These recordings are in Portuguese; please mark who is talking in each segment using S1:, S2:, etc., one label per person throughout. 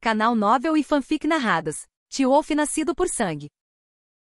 S1: Canal Novel e Fanfic Narradas. T-Wolf nascido por sangue.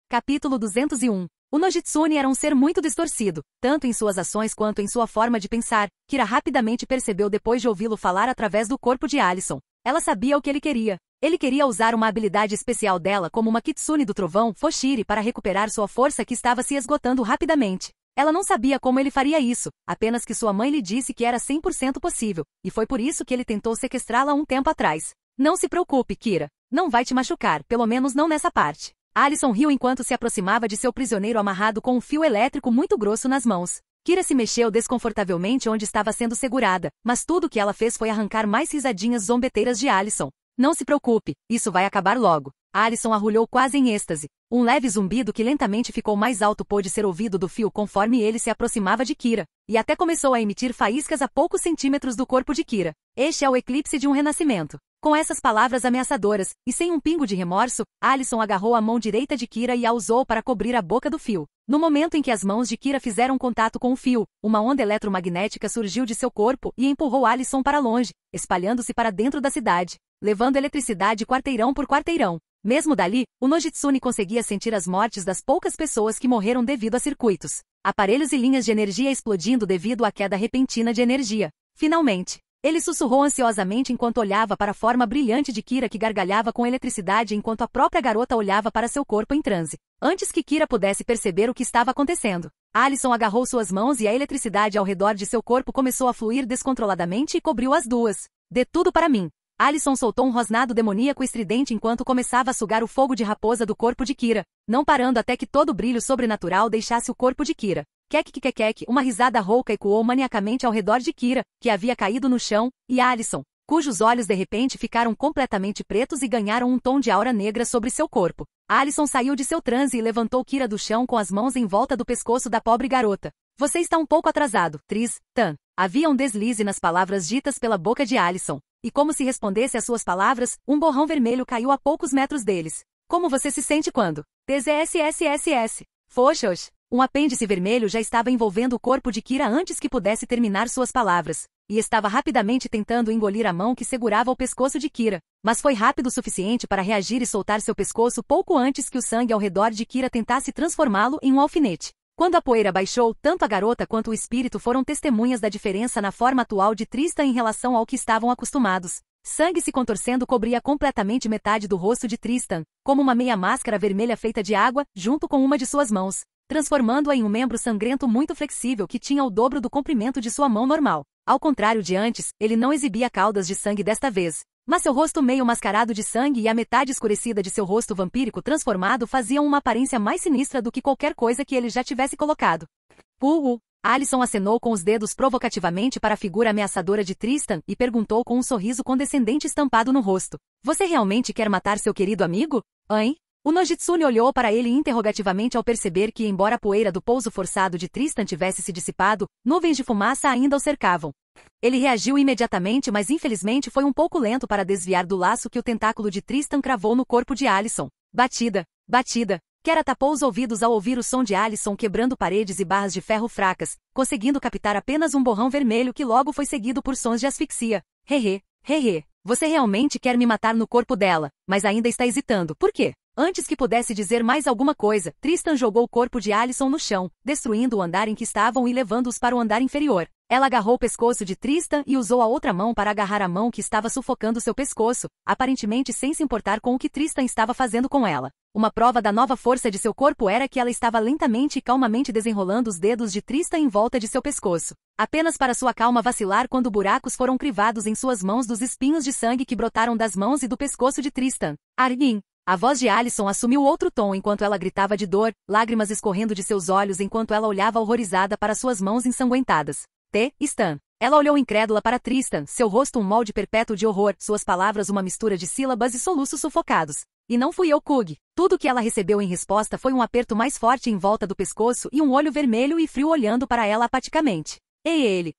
S1: Capítulo 201. O Nojitsune era um ser muito distorcido, tanto em suas ações quanto em sua forma de pensar. Kira rapidamente percebeu depois de ouvi-lo falar através do corpo de Alison. Ela sabia o que ele queria. Ele queria usar uma habilidade especial dela como uma Kitsune do Trovão, Foshiri, para recuperar sua força que estava se esgotando rapidamente. Ela não sabia como ele faria isso, apenas que sua mãe lhe disse que era 100% possível, e foi por isso que ele tentou sequestrá-la um tempo atrás. Não se preocupe, Kira. Não vai te machucar, pelo menos não nessa parte. Alison riu enquanto se aproximava de seu prisioneiro amarrado com um fio elétrico muito grosso nas mãos. Kira se mexeu desconfortavelmente onde estava sendo segurada, mas tudo o que ela fez foi arrancar mais risadinhas zombeteiras de Alison. Não se preocupe, isso vai acabar logo. Alison arrulhou quase em êxtase. Um leve zumbido que lentamente ficou mais alto pôde ser ouvido do fio conforme ele se aproximava de Kira, e até começou a emitir faíscas a poucos centímetros do corpo de Kira. Este é o eclipse de um renascimento. Com essas palavras ameaçadoras, e sem um pingo de remorso, Alison agarrou a mão direita de Kira e a usou para cobrir a boca do fio. No momento em que as mãos de Kira fizeram contato com o fio, uma onda eletromagnética surgiu de seu corpo e empurrou Alison para longe, espalhando-se para dentro da cidade, levando eletricidade quarteirão por quarteirão. Mesmo dali, o Nojitsune conseguia sentir as mortes das poucas pessoas que morreram devido a circuitos, aparelhos e linhas de energia explodindo devido à queda repentina de energia. Finalmente, ele sussurrou ansiosamente enquanto olhava para a forma brilhante de Kira que gargalhava com eletricidade enquanto a própria garota olhava para seu corpo em transe. Antes que Kira pudesse perceber o que estava acontecendo, Alison agarrou suas mãos e a eletricidade ao redor de seu corpo começou a fluir descontroladamente e cobriu as duas. Dê tudo para mim. Alison soltou um rosnado demoníaco estridente enquanto começava a sugar o fogo de raposa do corpo de Kira, não parando até que todo o brilho sobrenatural deixasse o corpo de Kira. Kek, uma risada rouca ecoou maniacamente ao redor de Kira, que havia caído no chão, e Alison, cujos olhos de repente ficaram completamente pretos e ganharam um tom de aura negra sobre seu corpo. Alison saiu de seu transe e levantou Kira do chão com as mãos em volta do pescoço da pobre garota. Você está um pouco atrasado, Tristan. Havia um deslize nas palavras ditas pela boca de Alison. E como se respondesse às suas palavras, um borrão vermelho caiu a poucos metros deles. Como você se sente quando? TZSSSS. Foxos. Um apêndice vermelho já estava envolvendo o corpo de Kira antes que pudesse terminar suas palavras, e estava rapidamente tentando engolir a mão que segurava o pescoço de Kira, mas foi rápido o suficiente para reagir e soltar seu pescoço pouco antes que o sangue ao redor de Kira tentasse transformá-lo em um alfinete. Quando a poeira baixou, tanto a garota quanto o espírito foram testemunhas da diferença na forma atual de Tristan em relação ao que estavam acostumados. Sangue se contorcendo cobria completamente metade do rosto de Tristan, como uma meia máscara vermelha feita de água, junto com uma de suas mãos, transformando-a em um membro sangrento muito flexível que tinha o dobro do comprimento de sua mão normal. Ao contrário de antes, ele não exibia caudas de sangue desta vez, mas seu rosto meio mascarado de sangue e a metade escurecida de seu rosto vampírico transformado faziam uma aparência mais sinistra do que qualquer coisa que ele já tivesse colocado. Alison acenou com os dedos provocativamente para a figura ameaçadora de Tristan e perguntou com um sorriso condescendente estampado no rosto. Você realmente quer matar seu querido amigo? Hein? O Nojitsune olhou para ele interrogativamente ao perceber que, embora a poeira do pouso forçado de Tristan tivesse se dissipado, nuvens de fumaça ainda o cercavam. Ele reagiu imediatamente, mas infelizmente foi um pouco lento para desviar do laço que o tentáculo de Tristan cravou no corpo de Alison. Batida. Kira tapou os ouvidos ao ouvir o som de Alison quebrando paredes e barras de ferro fracas, conseguindo captar apenas um borrão vermelho que logo foi seguido por sons de asfixia. Você realmente quer me matar no corpo dela, mas ainda está hesitando. Por quê? Antes que pudesse dizer mais alguma coisa, Tristan jogou o corpo de Alison no chão, destruindo o andar em que estavam e levando-os para o andar inferior. Ela agarrou o pescoço de Tristan e usou a outra mão para agarrar a mão que estava sufocando seu pescoço, aparentemente sem se importar com o que Tristan estava fazendo com ela. Uma prova da nova força de seu corpo era que ela estava lentamente e calmamente desenrolando os dedos de Tristan em volta de seu pescoço, apenas para sua calma vacilar quando buracos foram crivados em suas mãos dos espinhos de sangue que brotaram das mãos e do pescoço de Tristan. Armin. A voz de Alison assumiu outro tom enquanto ela gritava de dor, lágrimas escorrendo de seus olhos enquanto ela olhava horrorizada para suas mãos ensanguentadas. Stan. Ela olhou incrédula para Tristan, seu rosto um molde perpétuo de horror, suas palavras uma mistura de sílabas e soluços sufocados. E não fui eu, Kug. Tudo que ela recebeu em resposta foi um aperto mais forte em volta do pescoço e um olho vermelho e frio olhando para ela apaticamente.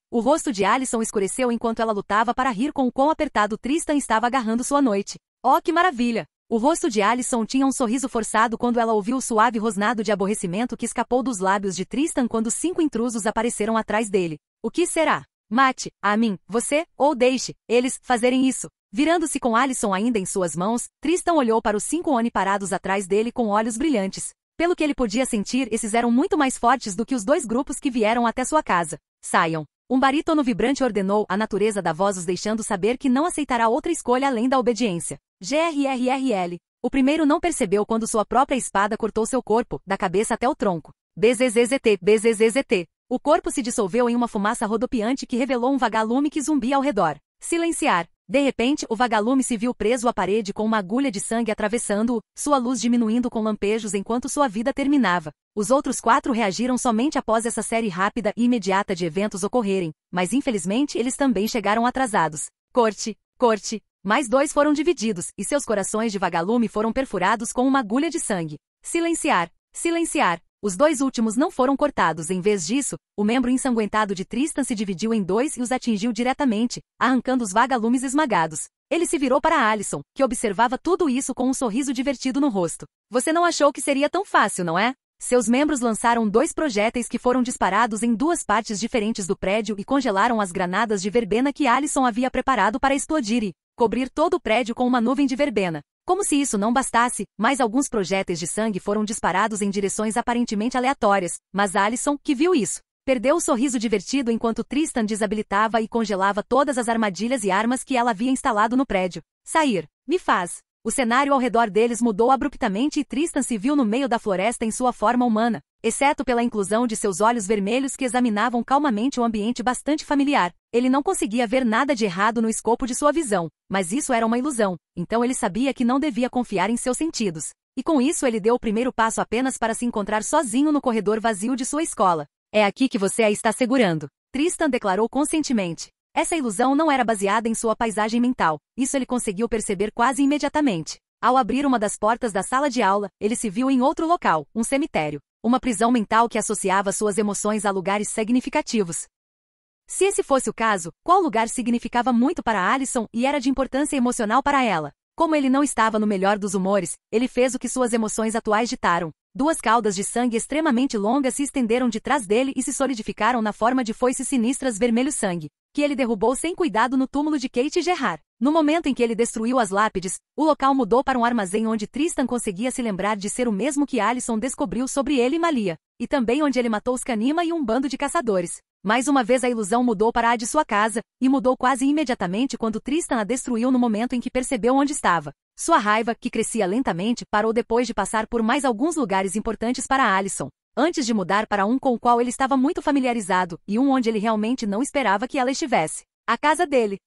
S1: O rosto de Alison escureceu enquanto ela lutava para rir com o quão apertado Tristan estava agarrando sua noite. Oh, que maravilha! O rosto de Alison tinha um sorriso forçado quando ela ouviu o suave rosnado de aborrecimento que escapou dos lábios de Tristan quando 5 intrusos apareceram atrás dele. O que será? Mate, a mim, você, ou deixe eles fazerem isso. Virando-se com Alyson ainda em suas mãos, Tristan olhou para os 5 Oni parados atrás dele com olhos brilhantes. Pelo que ele podia sentir, esses eram muito mais fortes do que os 2 grupos que vieram até sua casa. Saiam. Um barítono vibrante ordenou, a natureza da voz os deixando saber que não aceitará outra escolha além da obediência. GRRRL. O primeiro não percebeu quando sua própria espada cortou seu corpo, da cabeça até o tronco. BZZZT, BZZZT. O corpo se dissolveu em uma fumaça rodopiante que revelou um vagalume que zumbia ao redor. Silenciar. De repente, o vagalume se viu preso à parede com uma agulha de sangue atravessando-o, sua luz diminuindo com lampejos enquanto sua vida terminava. Os outros 4 reagiram somente após essa série rápida e imediata de eventos ocorrerem, mas infelizmente eles também chegaram atrasados. Corte. Mais 2 foram divididos, e seus corações de vagalume foram perfurados com uma agulha de sangue. Silenciar. Os 2 últimos não foram cortados, em vez disso, o membro ensanguentado de Tristan se dividiu em 2 e os atingiu diretamente, arrancando os vagalumes esmagados. Ele se virou para Alyson, que observava tudo isso com um sorriso divertido no rosto. Você não achou que seria tão fácil, não é? Seus membros lançaram 2 projéteis que foram disparados em 2 partes diferentes do prédio e congelaram as granadas de verbena que Alyson havia preparado para explodir e cobrir todo o prédio com uma nuvem de verbena. Como se isso não bastasse, mais alguns projéteis de sangue foram disparados em direções aparentemente aleatórias, mas Alyson, que viu isso, perdeu o sorriso divertido enquanto Tristan desabilitava e congelava todas as armadilhas e armas que ela havia instalado no prédio. Sair. Me faz. O cenário ao redor deles mudou abruptamente e Tristan se viu no meio da floresta em sua forma humana, exceto pela inclusão de seus olhos vermelhos que examinavam calmamente um ambiente bastante familiar. Ele não conseguia ver nada de errado no escopo de sua visão, mas isso era uma ilusão, então ele sabia que não devia confiar em seus sentidos. E com isso ele deu o primeiro passo apenas para se encontrar sozinho no corredor vazio de sua escola. É aqui que você a está segurando. Tristan declarou conscientemente. Essa ilusão não era baseada em sua paisagem mental, isso ele conseguiu perceber quase imediatamente. Ao abrir uma das portas da sala de aula, ele se viu em outro local, um cemitério. Uma prisão mental que associava suas emoções a lugares significativos. Se esse fosse o caso, qual lugar significava muito para Alyson e era de importância emocional para ela? Como ele não estava no melhor dos humores, ele fez o que suas emoções atuais ditaram. 2 caudas de sangue extremamente longas se estenderam de trás dele e se solidificaram na forma de foices sinistras vermelho-sangue, que ele derrubou sem cuidado no túmulo de Kate Gerard. No momento em que ele destruiu as lápides, o local mudou para um armazém onde Tristan conseguia se lembrar de ser o mesmo que Alyson descobriu sobre ele e Malia, e também onde ele matou os Kanima e um bando de caçadores. Mais uma vez a ilusão mudou para a de sua casa, e mudou quase imediatamente quando Tristan a destruiu no momento em que percebeu onde estava. Sua raiva, que crescia lentamente, parou depois de passar por mais alguns lugares importantes para Alyson, antes de mudar para um com o qual ele estava muito familiarizado, e um onde ele realmente não esperava que ela estivesse. A casa dele.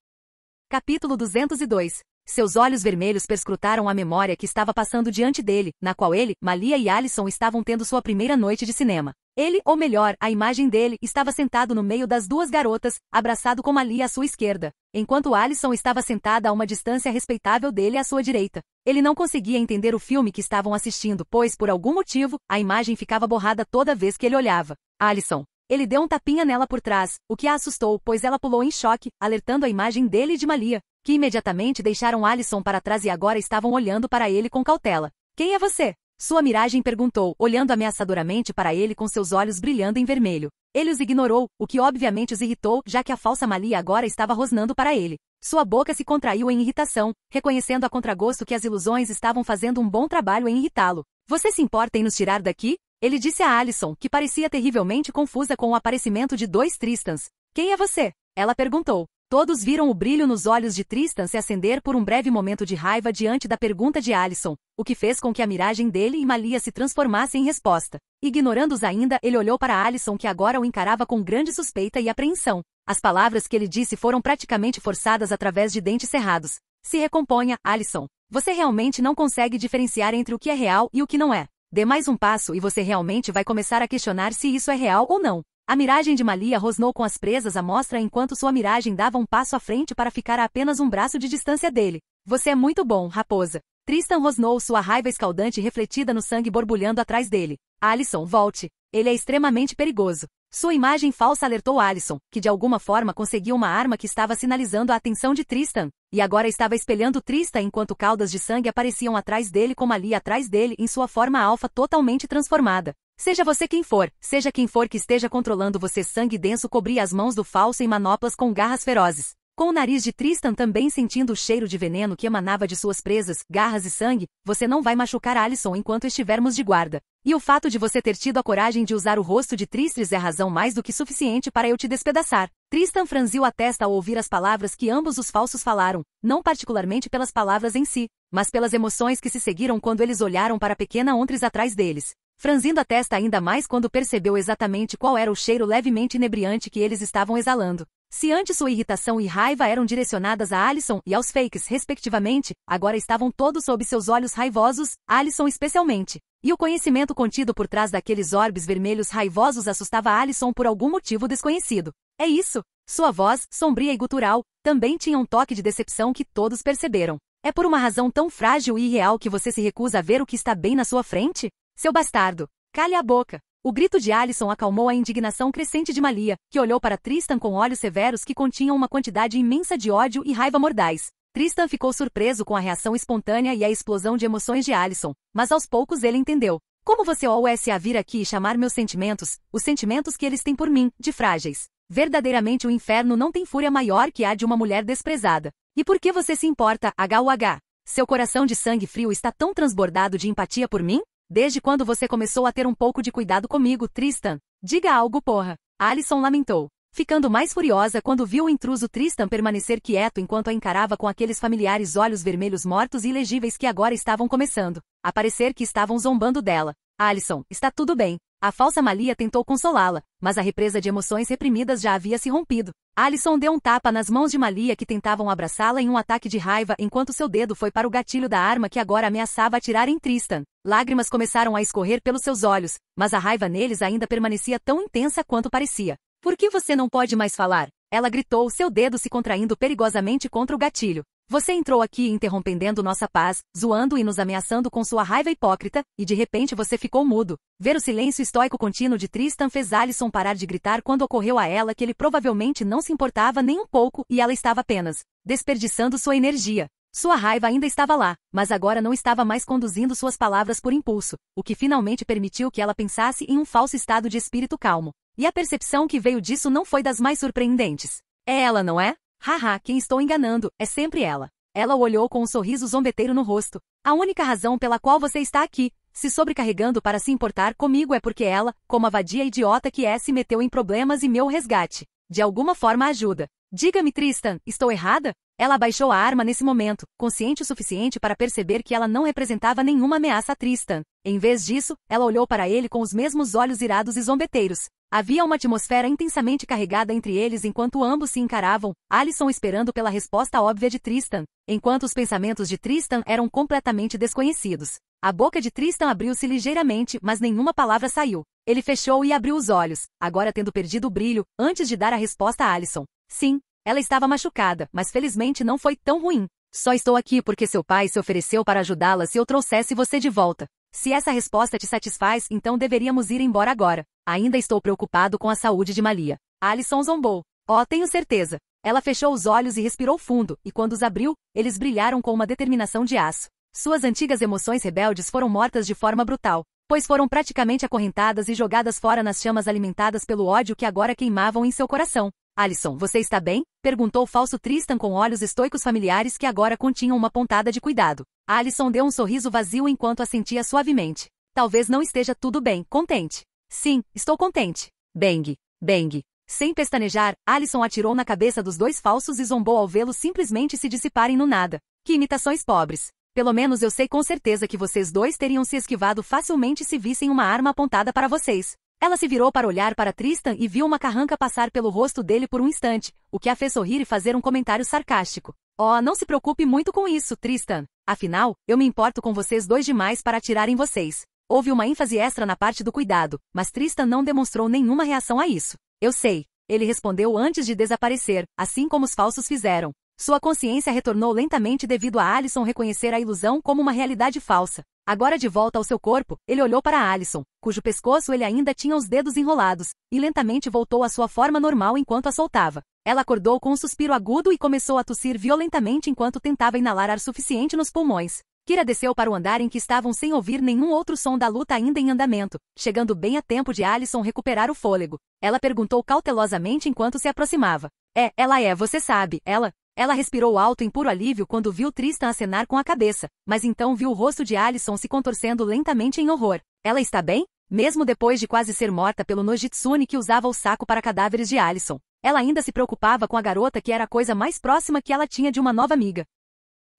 S1: Capítulo 202. Seus olhos vermelhos perscrutaram a memória que estava passando diante dele, na qual ele, Malia e Alyson estavam tendo sua primeira noite de cinema. Ele, ou melhor, a imagem dele, estava sentado no meio das 2 garotas, abraçado com Malia à sua esquerda, enquanto Alyson estava sentada a uma distância respeitável dele à sua direita. Ele não conseguia entender o filme que estavam assistindo, pois, por algum motivo, a imagem ficava borrada toda vez que ele olhava. Alyson. Ele deu um tapinha nela por trás, o que a assustou, pois ela pulou em choque, alertando a imagem dele e de Malia, que imediatamente deixaram Alyson para trás e agora estavam olhando para ele com cautela. Quem é você? Sua miragem perguntou, olhando ameaçadoramente para ele com seus olhos brilhando em vermelho. Ele os ignorou, o que obviamente os irritou, já que a falsa Malia agora estava rosnando para ele. Sua boca se contraiu em irritação, reconhecendo a contragosto que as ilusões estavam fazendo um bom trabalho em irritá-lo. Você se importa em nos tirar daqui? Ele disse a Alyson, que parecia terrivelmente confusa com o aparecimento de 2 Tristans. Quem é você? Ela perguntou. Todos viram o brilho nos olhos de Tristan se acender por um breve momento de raiva diante da pergunta de Alyson, o que fez com que a miragem dele e Malia se transformasse em resposta. Ignorando-os ainda, ele olhou para Alyson que agora o encarava com grande suspeita e apreensão. As palavras que ele disse foram praticamente forçadas através de dentes cerrados. Se recomponha, Alyson. Você realmente não consegue diferenciar entre o que é real e o que não é. Dê mais um passo e você realmente vai começar a questionar se isso é real ou não. A miragem de Malia rosnou com as presas à mostra enquanto sua miragem dava um passo à frente para ficar a apenas um braço de distância dele. Você é muito bom, raposa. Tristan rosnou sua raiva escaldante refletida no sangue borbulhando atrás dele. Alyson, volte. Ele é extremamente perigoso. Sua imagem falsa alertou Alyson, que de alguma forma conseguiu uma arma que estava sinalizando a atenção de Tristan, e agora estava espelhando Tristan enquanto caudas de sangue apareciam atrás dele com Malia atrás dele em sua forma alfa totalmente transformada. Seja você quem for, seja quem for que esteja controlando você, sangue denso cobria as mãos do falso em manoplas com garras ferozes. Com o nariz de Tristan também sentindo o cheiro de veneno que emanava de suas presas, garras e sangue, você não vai machucar Alyson enquanto estivermos de guarda. E o fato de você ter tido a coragem de usar o rosto de Tristris é razão mais do que suficiente para eu te despedaçar. Tristan franziu a testa ao ouvir as palavras que ambos os falsos falaram, não particularmente pelas palavras em si, mas pelas emoções que se seguiram quando eles olharam para a pequena Ontris atrás deles. Franzindo a testa ainda mais quando percebeu exatamente qual era o cheiro levemente inebriante que eles estavam exalando. Se antes sua irritação e raiva eram direcionadas a Alyson e aos fakes, respectivamente, agora estavam todos sob seus olhos raivosos, Alyson especialmente. E o conhecimento contido por trás daqueles orbes vermelhos raivosos assustava Alyson por algum motivo desconhecido. É isso! Sua voz, sombria e gutural, também tinha um toque de decepção que todos perceberam. É por uma razão tão frágil e irreal que você se recusa a ver o que está bem na sua frente? Seu bastardo! Cale a boca! O grito de Alyson acalmou a indignação crescente de Malia, que olhou para Tristan com olhos severos que continham uma quantidade imensa de ódio e raiva mordaz. Tristan ficou surpreso com a reação espontânea e a explosão de emoções de Alyson, mas aos poucos ele entendeu. Como você ousa vir aqui e chamar meus sentimentos, os sentimentos que eles têm por mim, de frágeis? Verdadeiramente o inferno não tem fúria maior que a de uma mulher desprezada. E por que você se importa, HUH? Seu coração de sangue frio está tão transbordado de empatia por mim? Desde quando você começou a ter um pouco de cuidado comigo, Tristan? Diga algo, porra. Alyson lamentou, ficando mais furiosa quando viu o intruso Tristan permanecer quieto enquanto a encarava com aqueles familiares olhos vermelhos mortos e ilegíveis que agora estavam começando a parecer que estavam zombando dela. Alyson, está tudo bem. A falsa Malia tentou consolá-la, mas a represa de emoções reprimidas já havia se rompido. Alyson deu um tapa nas mãos de Malia que tentavam abraçá-la em um ataque de raiva enquanto seu dedo foi para o gatilho da arma que agora ameaçava atirar em Tristan. Lágrimas começaram a escorrer pelos seus olhos, mas a raiva neles ainda permanecia tão intensa quanto parecia. Por que você não pode mais falar? Ela gritou, seu dedo se contraindo perigosamente contra o gatilho. Você entrou aqui interrompendo nossa paz, zoando e nos ameaçando com sua raiva hipócrita, e de repente você ficou mudo. Ver o silêncio estoico contínuo de Tristan fez Alyson parar de gritar quando ocorreu a ela que ele provavelmente não se importava nem um pouco e ela estava apenas desperdiçando sua energia. Sua raiva ainda estava lá, mas agora não estava mais conduzindo suas palavras por impulso, o que finalmente permitiu que ela pensasse em um falso estado de espírito calmo. E a percepção que veio disso não foi das mais surpreendentes. É ela, não é? Haha, quem estou enganando, é sempre ela. Ela o olhou com um sorriso zombeteiro no rosto. A única razão pela qual você está aqui, se sobrecarregando para se importar comigo é porque ela, como a vadia idiota que é, se meteu em problemas e meu resgate. De alguma forma ajuda. Diga-me, Tristan, estou errada? Ela abaixou a arma nesse momento, consciente o suficiente para perceber que ela não representava nenhuma ameaça a Tristan. Em vez disso, ela olhou para ele com os mesmos olhos irados e zombeteiros. Havia uma atmosfera intensamente carregada entre eles enquanto ambos se encaravam, Alyson esperando pela resposta óbvia de Tristan, enquanto os pensamentos de Tristan eram completamente desconhecidos. A boca de Tristan abriu-se ligeiramente, mas nenhuma palavra saiu. Ele fechou e abriu os olhos, agora tendo perdido o brilho, antes de dar a resposta a Alyson. Sim, ela estava machucada, mas felizmente não foi tão ruim. Só estou aqui porque seu pai se ofereceu para ajudá-la se eu trouxesse você de volta. Se essa resposta te satisfaz, então deveríamos ir embora agora. Ainda estou preocupado com a saúde de Malia. Alyson zombou. Oh, tenho certeza. Ela fechou os olhos e respirou fundo, e quando os abriu, eles brilharam com uma determinação de aço. Suas antigas emoções rebeldes foram mortas de forma brutal, pois foram praticamente acorrentadas e jogadas fora nas chamas alimentadas pelo ódio que agora queimavam em seu coração. Alyson, você está bem? Perguntou o falso Tristan com olhos estoicos familiares que agora continham uma pontada de cuidado. Alyson deu um sorriso vazio enquanto assentia suavemente. Talvez não esteja tudo bem, contente. Sim, estou contente. Bang, bang. Sem pestanejar, Alyson atirou na cabeça dos dois falsos e zombou ao vê-los simplesmente se dissiparem no nada. Que imitações pobres. Pelo menos eu sei com certeza que vocês dois teriam se esquivado facilmente se vissem uma arma apontada para vocês. Ela se virou para olhar para Tristan e viu uma carranca passar pelo rosto dele por um instante, o que a fez sorrir e fazer um comentário sarcástico. Oh, não se preocupe muito com isso, Tristan. Afinal, eu me importo com vocês dois demais para atirar em vocês. Houve uma ênfase extra na parte do cuidado, mas Tristan não demonstrou nenhuma reação a isso. Eu sei. Ele respondeu antes de desaparecer, assim como os falsos fizeram. Sua consciência retornou lentamente devido a Alyson reconhecer a ilusão como uma realidade falsa. Agora de volta ao seu corpo, ele olhou para Alyson, cujo pescoço ele ainda tinha os dedos enrolados, e lentamente voltou à sua forma normal enquanto a soltava. Ela acordou com um suspiro agudo e começou a tossir violentamente enquanto tentava inalar ar suficiente nos pulmões. Kira desceu para o andar em que estavam sem ouvir nenhum outro som da luta ainda em andamento, chegando bem a tempo de Alyson recuperar o fôlego. Ela perguntou cautelosamente enquanto se aproximava. Ela é, você sabe, Ela respirou alto em puro alívio quando viu Tristan acenar com a cabeça, mas então viu o rosto de Alison se contorcendo lentamente em horror. Ela está bem? Mesmo depois de quase ser morta pelo Nojitsune que usava o saco para cadáveres de Alison, ela ainda se preocupava com a garota que era a coisa mais próxima que ela tinha de uma nova amiga.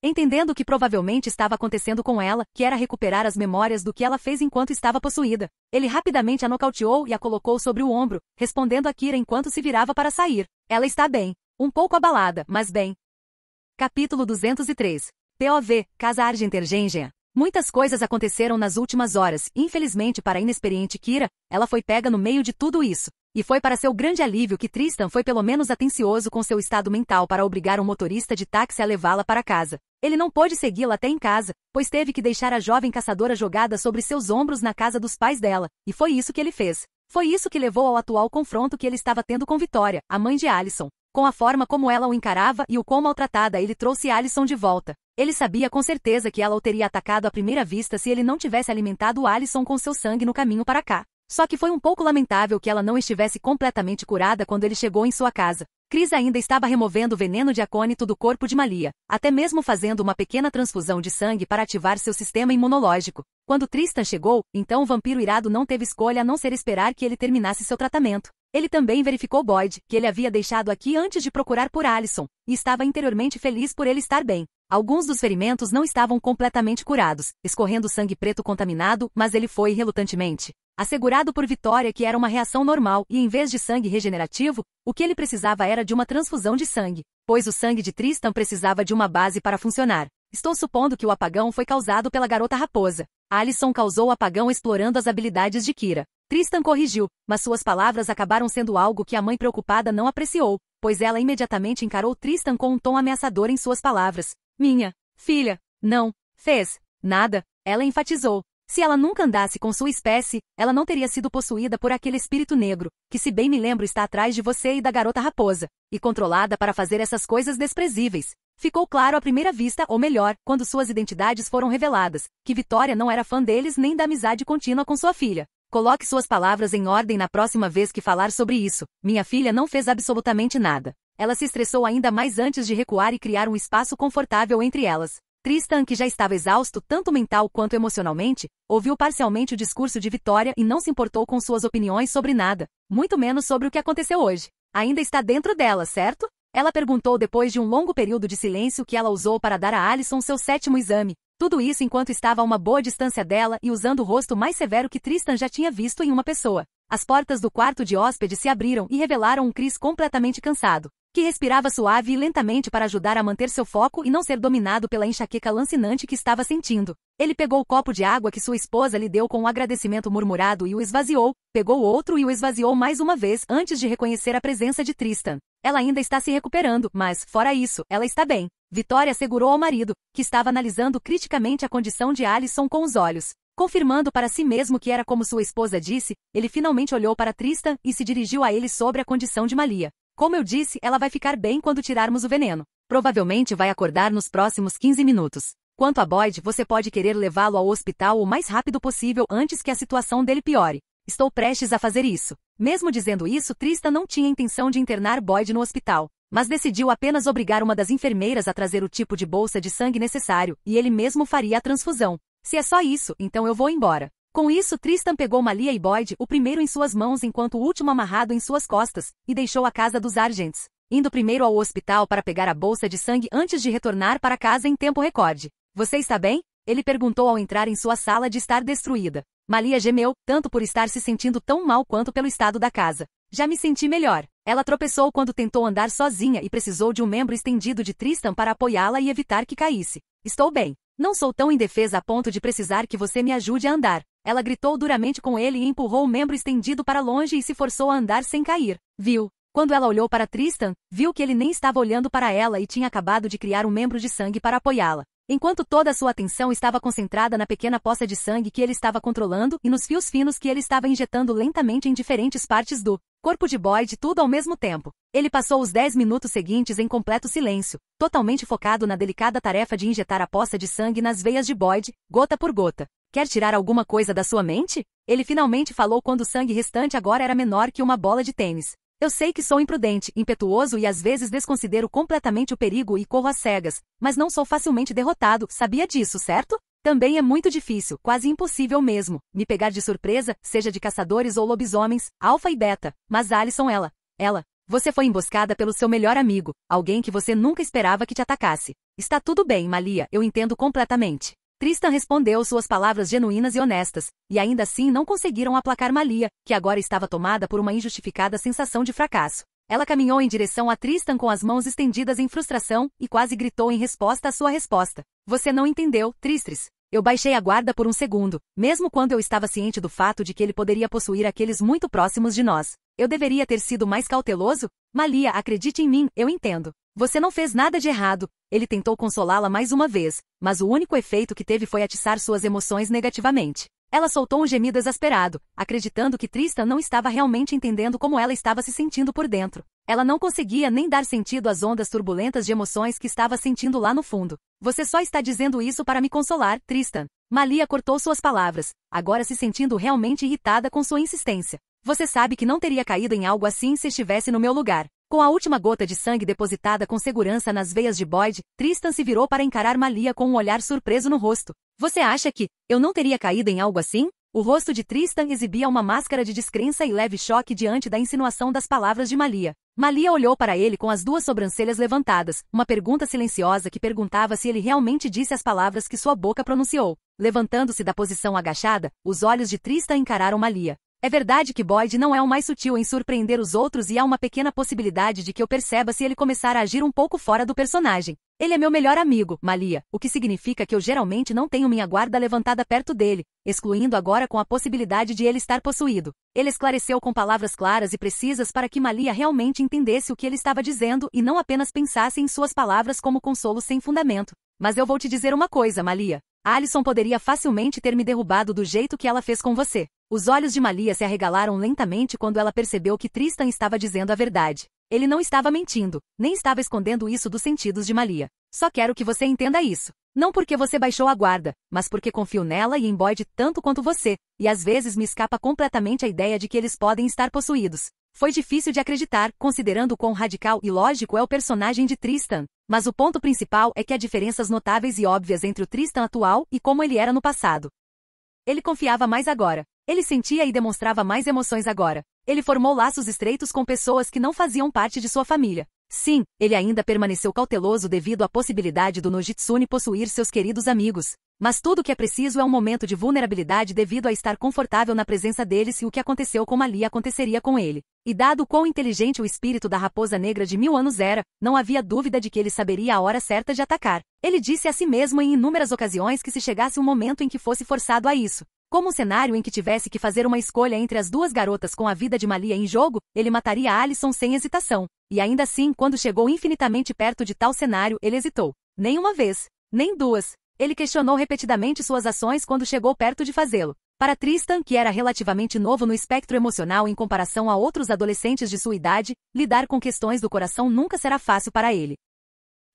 S1: Entendendo o que provavelmente estava acontecendo com ela, que era recuperar as memórias do que ela fez enquanto estava possuída, ele rapidamente a nocauteou e a colocou sobre o ombro, respondendo a Kira enquanto se virava para sair. Ela está bem. Um pouco abalada, mas bem. Capítulo 203. POV, Casa Argentergengen. Muitas coisas aconteceram nas últimas horas, e infelizmente para a inexperiente Kira, ela foi pega no meio de tudo isso. E foi para seu grande alívio que Tristan foi pelo menos atencioso com seu estado mental para obrigar um motorista de táxi a levá-la para casa. Ele não pôde segui-la até em casa, pois teve que deixar a jovem caçadora jogada sobre seus ombros na casa dos pais dela, e foi isso que ele fez. Foi isso que levou ao atual confronto que ele estava tendo com Vitória, a mãe de Alison. Com a forma como ela o encarava e o quão maltratada ele trouxe Alison de volta. Ele sabia com certeza que ela o teria atacado à primeira vista se ele não tivesse alimentado Alison com seu sangue no caminho para cá. Só que foi um pouco lamentável que ela não estivesse completamente curada quando ele chegou em sua casa. Chris ainda estava removendo o veneno de acônito do corpo de Malia, até mesmo fazendo uma pequena transfusão de sangue para ativar seu sistema imunológico. Quando Tristan chegou, então o vampiro irado não teve escolha a não ser esperar que ele terminasse seu tratamento. Ele também verificou Boyd, que ele havia deixado aqui antes de procurar por Alison, e estava interiormente feliz por ele estar bem. Alguns dos ferimentos não estavam completamente curados, escorrendo sangue preto contaminado, mas ele foi relutantemente assegurado por Vitória que era uma reação normal e em vez de sangue regenerativo, o que ele precisava era de uma transfusão de sangue, pois o sangue de Tristan precisava de uma base para funcionar. Estou supondo que o apagão foi causado pela garota raposa. Alison causou o apagão explorando as habilidades de Kira. Tristan corrigiu, mas suas palavras acabaram sendo algo que a mãe preocupada não apreciou, pois ela imediatamente encarou Tristan com um tom ameaçador em suas palavras. Minha filha, não fez nada, ela enfatizou. Se ela nunca andasse com sua espécie, ela não teria sido possuída por aquele espírito negro, que se bem me lembro está atrás de você e da garota raposa, e controlada para fazer essas coisas desprezíveis. Ficou claro à primeira vista, ou melhor, quando suas identidades foram reveladas, que Vitória não era fã deles nem da amizade contínua com sua filha. Coloque suas palavras em ordem na próxima vez que falar sobre isso. Minha filha não fez absolutamente nada. Ela se estressou ainda mais antes de recuar e criar um espaço confortável entre elas. Tristan, que já estava exausto tanto mental quanto emocionalmente, ouviu parcialmente o discurso de Vitória e não se importou com suas opiniões sobre nada, muito menos sobre o que aconteceu hoje. Ainda está dentro dela, certo? Ela perguntou depois de um longo período de silêncio que ela usou para dar a Alison seu 7º exame. Tudo isso enquanto estava a uma boa distância dela e usando o rosto mais severo que Tristan já tinha visto em uma pessoa. As portas do quarto de hóspede se abriram e revelaram um Chris completamente cansado, que respirava suave e lentamente para ajudar a manter seu foco e não ser dominado pela enxaqueca lancinante que estava sentindo. Ele pegou o copo de água que sua esposa lhe deu com um agradecimento murmurado e o esvaziou, pegou outro e o esvaziou mais uma vez antes de reconhecer a presença de Tristan. Ela ainda está se recuperando, mas, fora isso, ela está bem. Vitória assegurou ao marido, que estava analisando criticamente a condição de Alison com os olhos. Confirmando para si mesmo que era como sua esposa disse, ele finalmente olhou para Tristan e se dirigiu a ele sobre a condição de Malia. Como eu disse, ela vai ficar bem quando tirarmos o veneno. Provavelmente vai acordar nos próximos 15 minutos. Quanto a Boyd, você pode querer levá-lo ao hospital o mais rápido possível antes que a situação dele piore. Estou prestes a fazer isso. Mesmo dizendo isso, Tristan não tinha intenção de internar Boyd no hospital, mas decidiu apenas obrigar uma das enfermeiras a trazer o tipo de bolsa de sangue necessário, e ele mesmo faria a transfusão. Se é só isso, então eu vou embora. Com isso, Tristan pegou Malia e Boyd, o primeiro em suas mãos enquanto o último amarrado em suas costas, e deixou a casa dos Argents, indo primeiro ao hospital para pegar a bolsa de sangue antes de retornar para casa em tempo recorde. Você está bem? Ele perguntou ao entrar em sua sala de estar destruída. Malia gemeu, tanto por estar se sentindo tão mal quanto pelo estado da casa. Já me senti melhor. Ela tropeçou quando tentou andar sozinha e precisou de um membro estendido de Tristan para apoiá-la e evitar que caísse. Estou bem. Não sou tão indefesa a ponto de precisar que você me ajude a andar. Ela gritou duramente com ele e empurrou o membro estendido para longe e se forçou a andar sem cair. Viu? Quando ela olhou para Tristan, viu que ele nem estava olhando para ela e tinha acabado de criar um membro de sangue para apoiá-la. Enquanto toda a sua atenção estava concentrada na pequena poça de sangue que ele estava controlando e nos fios finos que ele estava injetando lentamente em diferentes partes do corpo de Boyd, tudo ao mesmo tempo. Ele passou os 10 minutos seguintes em completo silêncio, totalmente focado na delicada tarefa de injetar a poça de sangue nas veias de Boyd, gota por gota. Quer tirar alguma coisa da sua mente? Ele finalmente falou quando o sangue restante agora era menor que uma bola de tênis. Eu sei que sou imprudente, impetuoso e às vezes desconsidero completamente o perigo e corro às cegas, mas não sou facilmente derrotado, sabia disso, certo? Também é muito difícil, quase impossível mesmo, me pegar de surpresa, seja de caçadores ou lobisomens, alfa e beta, mas Alyson você foi emboscada pelo seu melhor amigo, alguém que você nunca esperava que te atacasse. Está tudo bem, Malia, eu entendo completamente. Tristan respondeu suas palavras genuínas e honestas, e ainda assim não conseguiram aplacar Malia, que agora estava tomada por uma injustificada sensação de fracasso. Ela caminhou em direção a Tristan com as mãos estendidas em frustração, e quase gritou em resposta à sua resposta. Você não entendeu, Tristris. Eu baixei a guarda por um segundo, mesmo quando eu estava ciente do fato de que ele poderia possuir aqueles muito próximos de nós. Eu deveria ter sido mais cauteloso? Malia, acredite em mim, eu entendo. Você não fez nada de errado. Ele tentou consolá-la mais uma vez, mas o único efeito que teve foi atiçar suas emoções negativamente. Ela soltou um gemido exasperado, acreditando que Tristan não estava realmente entendendo como ela estava se sentindo por dentro. Ela não conseguia nem dar sentido às ondas turbulentas de emoções que estava sentindo lá no fundo. Você só está dizendo isso para me consolar, Tristan. Malia cortou suas palavras, agora se sentindo realmente irritada com sua insistência. Você sabe que não teria caído em algo assim se estivesse no meu lugar. Com a última gota de sangue depositada com segurança nas veias de Boyd, Tristan se virou para encarar Malia com um olhar surpreso no rosto. Você acha que eu não teria caído em algo assim? O rosto de Tristan exibia uma máscara de descrença e leve choque diante da insinuação das palavras de Malia. Malia olhou para ele com as duas sobrancelhas levantadas, uma pergunta silenciosa que perguntava se ele realmente disse as palavras que sua boca pronunciou. Levantando-se da posição agachada, os olhos de Tristan encararam Malia. É verdade que Boyd não é o mais sutil em surpreender os outros e há uma pequena possibilidade de que eu perceba se ele começar a agir um pouco fora do personagem. Ele é meu melhor amigo, Malia, o que significa que eu geralmente não tenho minha guarda levantada perto dele, excluindo agora com a possibilidade de ele estar possuído. Ele esclareceu com palavras claras e precisas para que Malia realmente entendesse o que ele estava dizendo e não apenas pensasse em suas palavras como consolo sem fundamento. Mas eu vou te dizer uma coisa, Malia. Alyson poderia facilmente ter me derrubado do jeito que ela fez com você. Os olhos de Malia se arregalaram lentamente quando ela percebeu que Tristan estava dizendo a verdade. Ele não estava mentindo, nem estava escondendo isso dos sentidos de Malia. Só quero que você entenda isso. Não porque você baixou a guarda, mas porque confio nela e em Boyd tanto quanto você, e às vezes me escapa completamente a ideia de que eles podem estar possuídos. Foi difícil de acreditar, considerando quão radical e lógico é o personagem de Tristan. Mas o ponto principal é que há diferenças notáveis e óbvias entre o Tristan atual e como ele era no passado. Ele confiava mais agora. Ele sentia e demonstrava mais emoções agora. Ele formou laços estreitos com pessoas que não faziam parte de sua família. Sim, ele ainda permaneceu cauteloso devido à possibilidade do Nojitsune possuir seus queridos amigos. Mas tudo o que é preciso é um momento de vulnerabilidade devido a estar confortável na presença deles e o que aconteceu com Malia aconteceria com ele. E dado quão inteligente o espírito da raposa negra de 1000 anos era, não havia dúvida de que ele saberia a hora certa de atacar. Ele disse a si mesmo em inúmeras ocasiões que se chegasse um momento em que fosse forçado a isso, como um cenário em que tivesse que fazer uma escolha entre as duas garotas com a vida de Malia em jogo, ele mataria Alyson sem hesitação. E ainda assim, quando chegou infinitamente perto de tal cenário, ele hesitou. Nem uma vez, nem duas. Ele questionou repetidamente suas ações quando chegou perto de fazê-lo. Para Tristan, que era relativamente novo no espectro emocional em comparação a outros adolescentes de sua idade, lidar com questões do coração nunca será fácil para ele.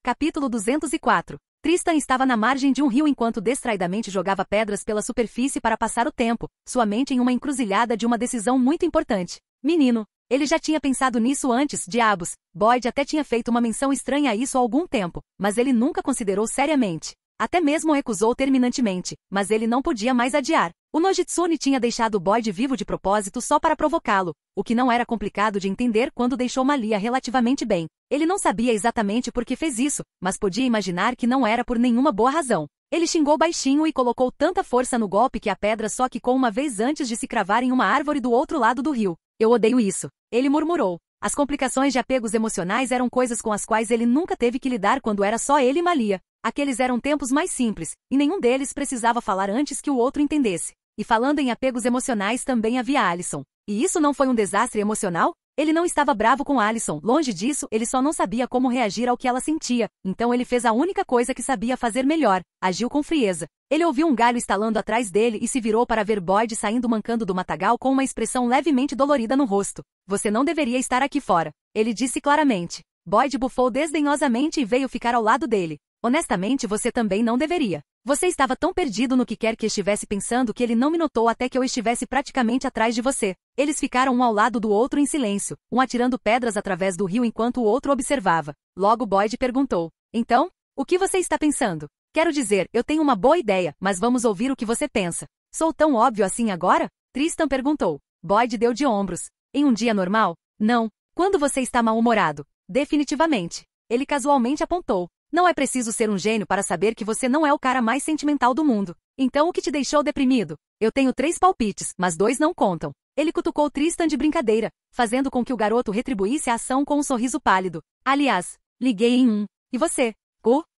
S1: Capítulo 204. Tristan estava na margem de um rio enquanto distraidamente jogava pedras pela superfície para passar o tempo, sua mente em uma encruzilhada de uma decisão muito importante. Menino. Ele já tinha pensado nisso antes, diabos. Boyd até tinha feito uma menção estranha a isso há algum tempo, mas ele nunca considerou seriamente. Até mesmo recusou terminantemente, mas ele não podia mais adiar. O Nojitsune tinha deixado Boyd vivo de propósito só para provocá-lo, o que não era complicado de entender quando deixou Malia relativamente bem. Ele não sabia exatamente por que fez isso, mas podia imaginar que não era por nenhuma boa razão. Ele xingou baixinho e colocou tanta força no golpe que a pedra só quicou uma vez antes de se cravar em uma árvore do outro lado do rio. Eu odeio isso. Ele murmurou. As complicações de apegos emocionais eram coisas com as quais ele nunca teve que lidar quando era só ele e Malia. Aqueles eram tempos mais simples, e nenhum deles precisava falar antes que o outro entendesse. E falando em apegos emocionais também havia Alyson. E isso não foi um desastre emocional? Ele não estava bravo com Alyson, longe disso, ele só não sabia como reagir ao que ela sentia, então ele fez a única coisa que sabia fazer melhor, agiu com frieza. Ele ouviu um galho estalando atrás dele e se virou para ver Boyd saindo mancando do matagal com uma expressão levemente dolorida no rosto. Você não deveria estar aqui fora, ele disse claramente. Boyd bufou desdenhosamente e veio ficar ao lado dele. Honestamente, você também não deveria. Você estava tão perdido no que quer que estivesse pensando que ele não me notou até que eu estivesse praticamente atrás de você. Eles ficaram um ao lado do outro em silêncio, um atirando pedras através do rio enquanto o outro observava. Logo Boyd perguntou: então, o que você está pensando? Quero dizer, eu tenho uma boa ideia, mas vamos ouvir o que você pensa. Sou tão óbvio assim agora? Tristan perguntou. Boyd deu de ombros. Em um dia normal? Não. Quando você está mal-humorado? Definitivamente. Ele casualmente apontou. Não é preciso ser um gênio para saber que você não é o cara mais sentimental do mundo. Então o que te deixou deprimido? Eu tenho 3 palpites, mas 2 não contam. Ele cutucou Tristan de brincadeira, fazendo com que o garoto retribuísse a ação com um sorriso pálido. Aliás, liguei em um. E você?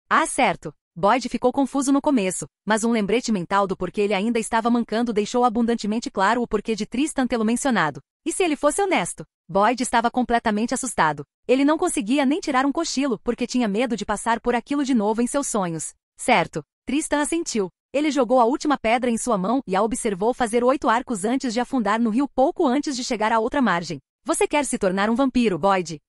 S1: Ah, certo. Boyd ficou confuso no começo, mas um lembrete mental do porquê ele ainda estava mancando deixou abundantemente claro o porquê de Tristan tê-lo mencionado. E se ele fosse honesto? Boyd estava completamente assustado. Ele não conseguia nem tirar um cochilo porque tinha medo de passar por aquilo de novo em seus sonhos. Certo. Tristan assentiu. Ele jogou a última pedra em sua mão e a observou fazer 8 arcos antes de afundar no rio pouco antes de chegar à outra margem. Você quer se tornar um vampiro, Boyd?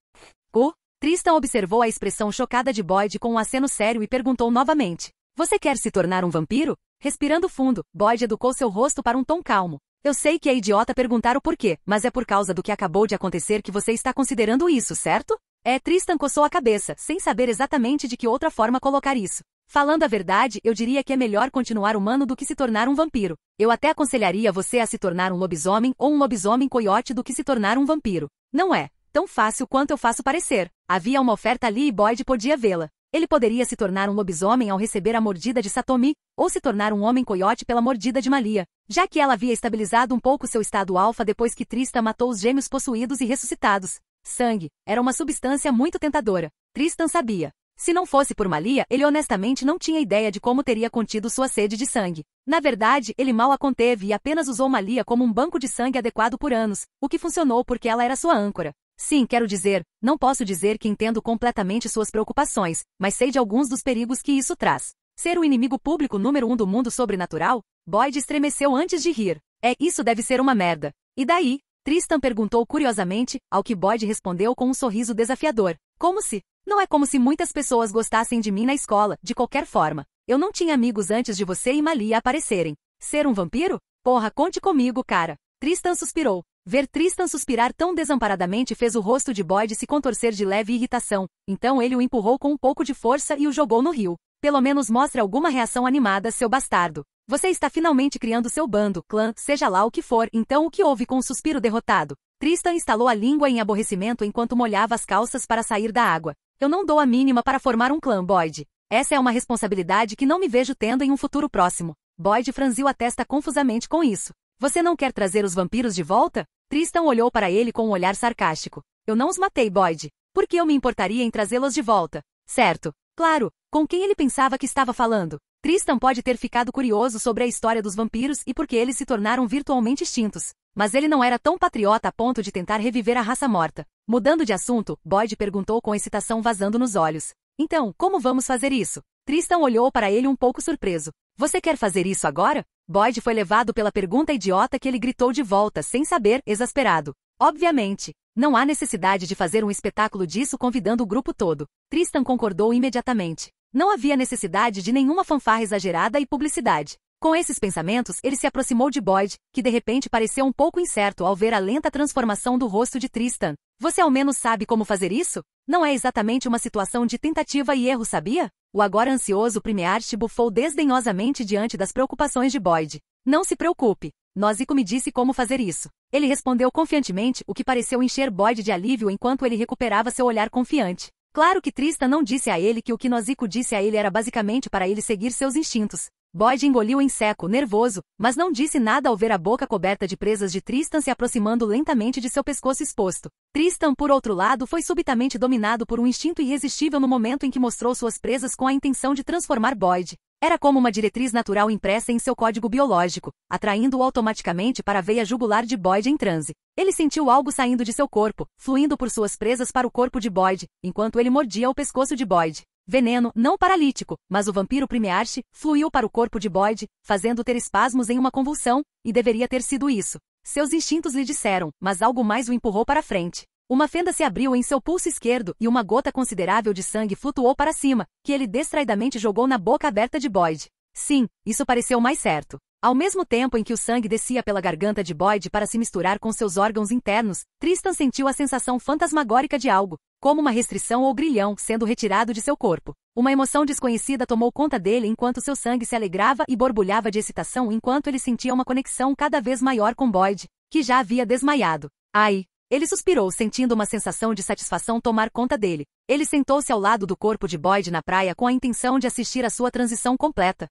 S1: Tristan observou a expressão chocada de Boyd com um aceno sério e perguntou novamente. Você quer se tornar um vampiro? Respirando fundo, Boyd educou seu rosto para um tom calmo. Eu sei que é idiota perguntar o porquê, mas é por causa do que acabou de acontecer que você está considerando isso, certo? Tristan coçou a cabeça, sem saber exatamente de que outra forma colocar isso. Falando a verdade, eu diria que é melhor continuar humano do que se tornar um vampiro. Eu até aconselharia você a se tornar um lobisomem ou um lobisomem coiote do que se tornar um vampiro. Não é tão fácil quanto eu faço parecer. Havia uma oferta ali e Boyd podia vê-la. Ele poderia se tornar um lobisomem ao receber a mordida de Satomi, ou se tornar um homem coiote pela mordida de Malia, já que ela havia estabilizado um pouco seu estado alfa depois que Tristan matou os gêmeos possuídos e ressuscitados. Sangue era uma substância muito tentadora. Tristan sabia. Se não fosse por Malia, ele honestamente não tinha ideia de como teria contido sua sede de sangue. Na verdade, ele mal a conteve e apenas usou Malia como um banco de sangue adequado por anos, o que funcionou porque ela era sua âncora. Sim, quero dizer, não posso dizer que entendo completamente suas preocupações, mas sei de alguns dos perigos que isso traz. Ser o inimigo público número 1 do mundo sobrenatural? Boyd estremeceu antes de rir. Isso deve ser uma merda. E daí? Tristan perguntou curiosamente, ao que Boyd respondeu com um sorriso desafiador. Como se? Não é como se muitas pessoas gostassem de mim na escola, de qualquer forma. Eu não tinha amigos antes de você e Malia aparecerem. Ser um vampiro? Porra, conte comigo, cara. Tristan suspirou. Ver Tristan suspirar tão desamparadamente fez o rosto de Boyd se contorcer de leve irritação, então ele o empurrou com um pouco de força e o jogou no rio. Pelo menos mostre alguma reação animada, seu bastardo. Você está finalmente criando seu bando, clã, seja lá o que for, então o que houve com um suspiro derrotado? Tristan estalou a língua em aborrecimento enquanto molhava as calças para sair da água. Eu não dou a mínima para formar um clã, Boyd. Essa é uma responsabilidade que não me vejo tendo em um futuro próximo. Boyd franziu a testa confusamente com isso. Você não quer trazer os vampiros de volta? Tristan olhou para ele com um olhar sarcástico. Eu não os matei, Boyd. Por que eu me importaria em trazê-los de volta? Certo. Claro. Com quem ele pensava que estava falando? Tristan pode ter ficado curioso sobre a história dos vampiros e por que eles se tornaram virtualmente extintos. Mas ele não era tão patriota a ponto de tentar reviver a raça morta. Mudando de assunto, Boyd perguntou com excitação vazando nos olhos. Então, como vamos fazer isso? Tristan olhou para ele um pouco surpreso. Você quer fazer isso agora? Boyd foi levado pela pergunta idiota que ele gritou de volta, sem saber, exasperado. Obviamente. Não há necessidade de fazer um espetáculo disso convidando o grupo todo. Tristan concordou imediatamente. Não havia necessidade de nenhuma fanfarra exagerada e publicidade. Com esses pensamentos, ele se aproximou de Boyd, que de repente pareceu um pouco incerto ao ver a lenta transformação do rosto de Tristan. Você ao menos sabe como fazer isso? Não é exatamente uma situação de tentativa e erro, sabia? O agora ansioso Primearte bufou desdenhosamente diante das preocupações de Boyd. Não se preocupe. Nozico me disse como fazer isso. Ele respondeu confiantemente, o que pareceu encher Boyd de alívio enquanto ele recuperava seu olhar confiante. Claro que Tristan não disse a ele que o que Nozico disse a ele era basicamente para ele seguir seus instintos. Boyd engoliu em seco, nervoso, mas não disse nada ao ver a boca coberta de presas de Tristan se aproximando lentamente de seu pescoço exposto. Tristan, por outro lado, foi subitamente dominado por um instinto irresistível no momento em que mostrou suas presas com a intenção de transformar Boyd. Era como uma diretriz natural impressa em seu código biológico, atraindo-o automaticamente para a veia jugular de Boyd em transe. Ele sentiu algo saindo de seu corpo, fluindo por suas presas para o corpo de Boyd, enquanto ele mordia o pescoço de Boyd. Veneno, não paralítico, mas o vampiro Primearte fluiu para o corpo de Boyd, fazendo ter espasmos em uma convulsão, e deveria ter sido isso. Seus instintos lhe disseram, mas algo mais o empurrou para frente. Uma fenda se abriu em seu pulso esquerdo e uma gota considerável de sangue flutuou para cima, que ele distraidamente jogou na boca aberta de Boyd. Sim, isso pareceu mais certo. Ao mesmo tempo em que o sangue descia pela garganta de Boyd para se misturar com seus órgãos internos, Tristan sentiu a sensação fantasmagórica de algo, como uma restrição ou grilhão, sendo retirado de seu corpo. Uma emoção desconhecida tomou conta dele enquanto seu sangue se alegrava e borbulhava de excitação enquanto ele sentia uma conexão cada vez maior com Boyd, que já havia desmaiado. Ai! Ele suspirou, sentindo uma sensação de satisfação tomar conta dele. Ele sentou-se ao lado do corpo de Boyd na praia com a intenção de assistir à sua transição completa.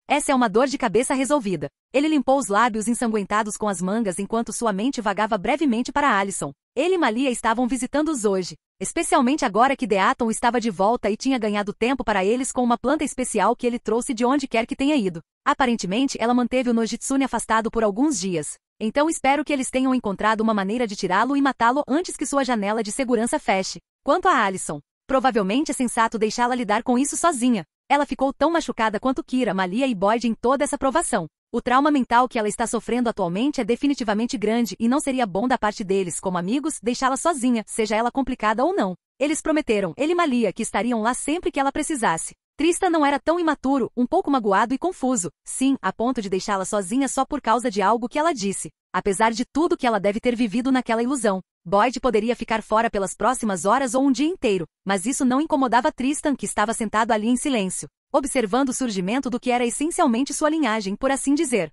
S1: Essa é uma dor de cabeça resolvida. Ele limpou os lábios ensanguentados com as mangas enquanto sua mente vagava brevemente para Alison. Ele e Malia estavam visitando-os hoje, especialmente agora que Deaton estava de volta e tinha ganhado tempo para eles com uma planta especial que ele trouxe de onde quer que tenha ido. Aparentemente, ela manteve o Nojitsune afastado por alguns dias. Então espero que eles tenham encontrado uma maneira de tirá-lo e matá-lo antes que sua janela de segurança feche. Quanto a Alison, provavelmente é sensato deixá-la lidar com isso sozinha. Ela ficou tão machucada quanto Kira, Malia e Boyd em toda essa provação. O trauma mental que ela está sofrendo atualmente é definitivamente grande e não seria bom da parte deles, como amigos, deixá-la sozinha, seja ela complicada ou não. Eles prometeram, ele e Malia, que estariam lá sempre que ela precisasse. Tristan não era tão imaturo, um pouco magoado e confuso. Sim, a ponto de deixá-la sozinha só por causa de algo que ela disse. Apesar de tudo que ela deve ter vivido naquela ilusão. Boyd poderia ficar fora pelas próximas horas ou um dia inteiro, mas isso não incomodava Tristan, que estava sentado ali em silêncio, observando o surgimento do que era essencialmente sua linhagem, por assim dizer.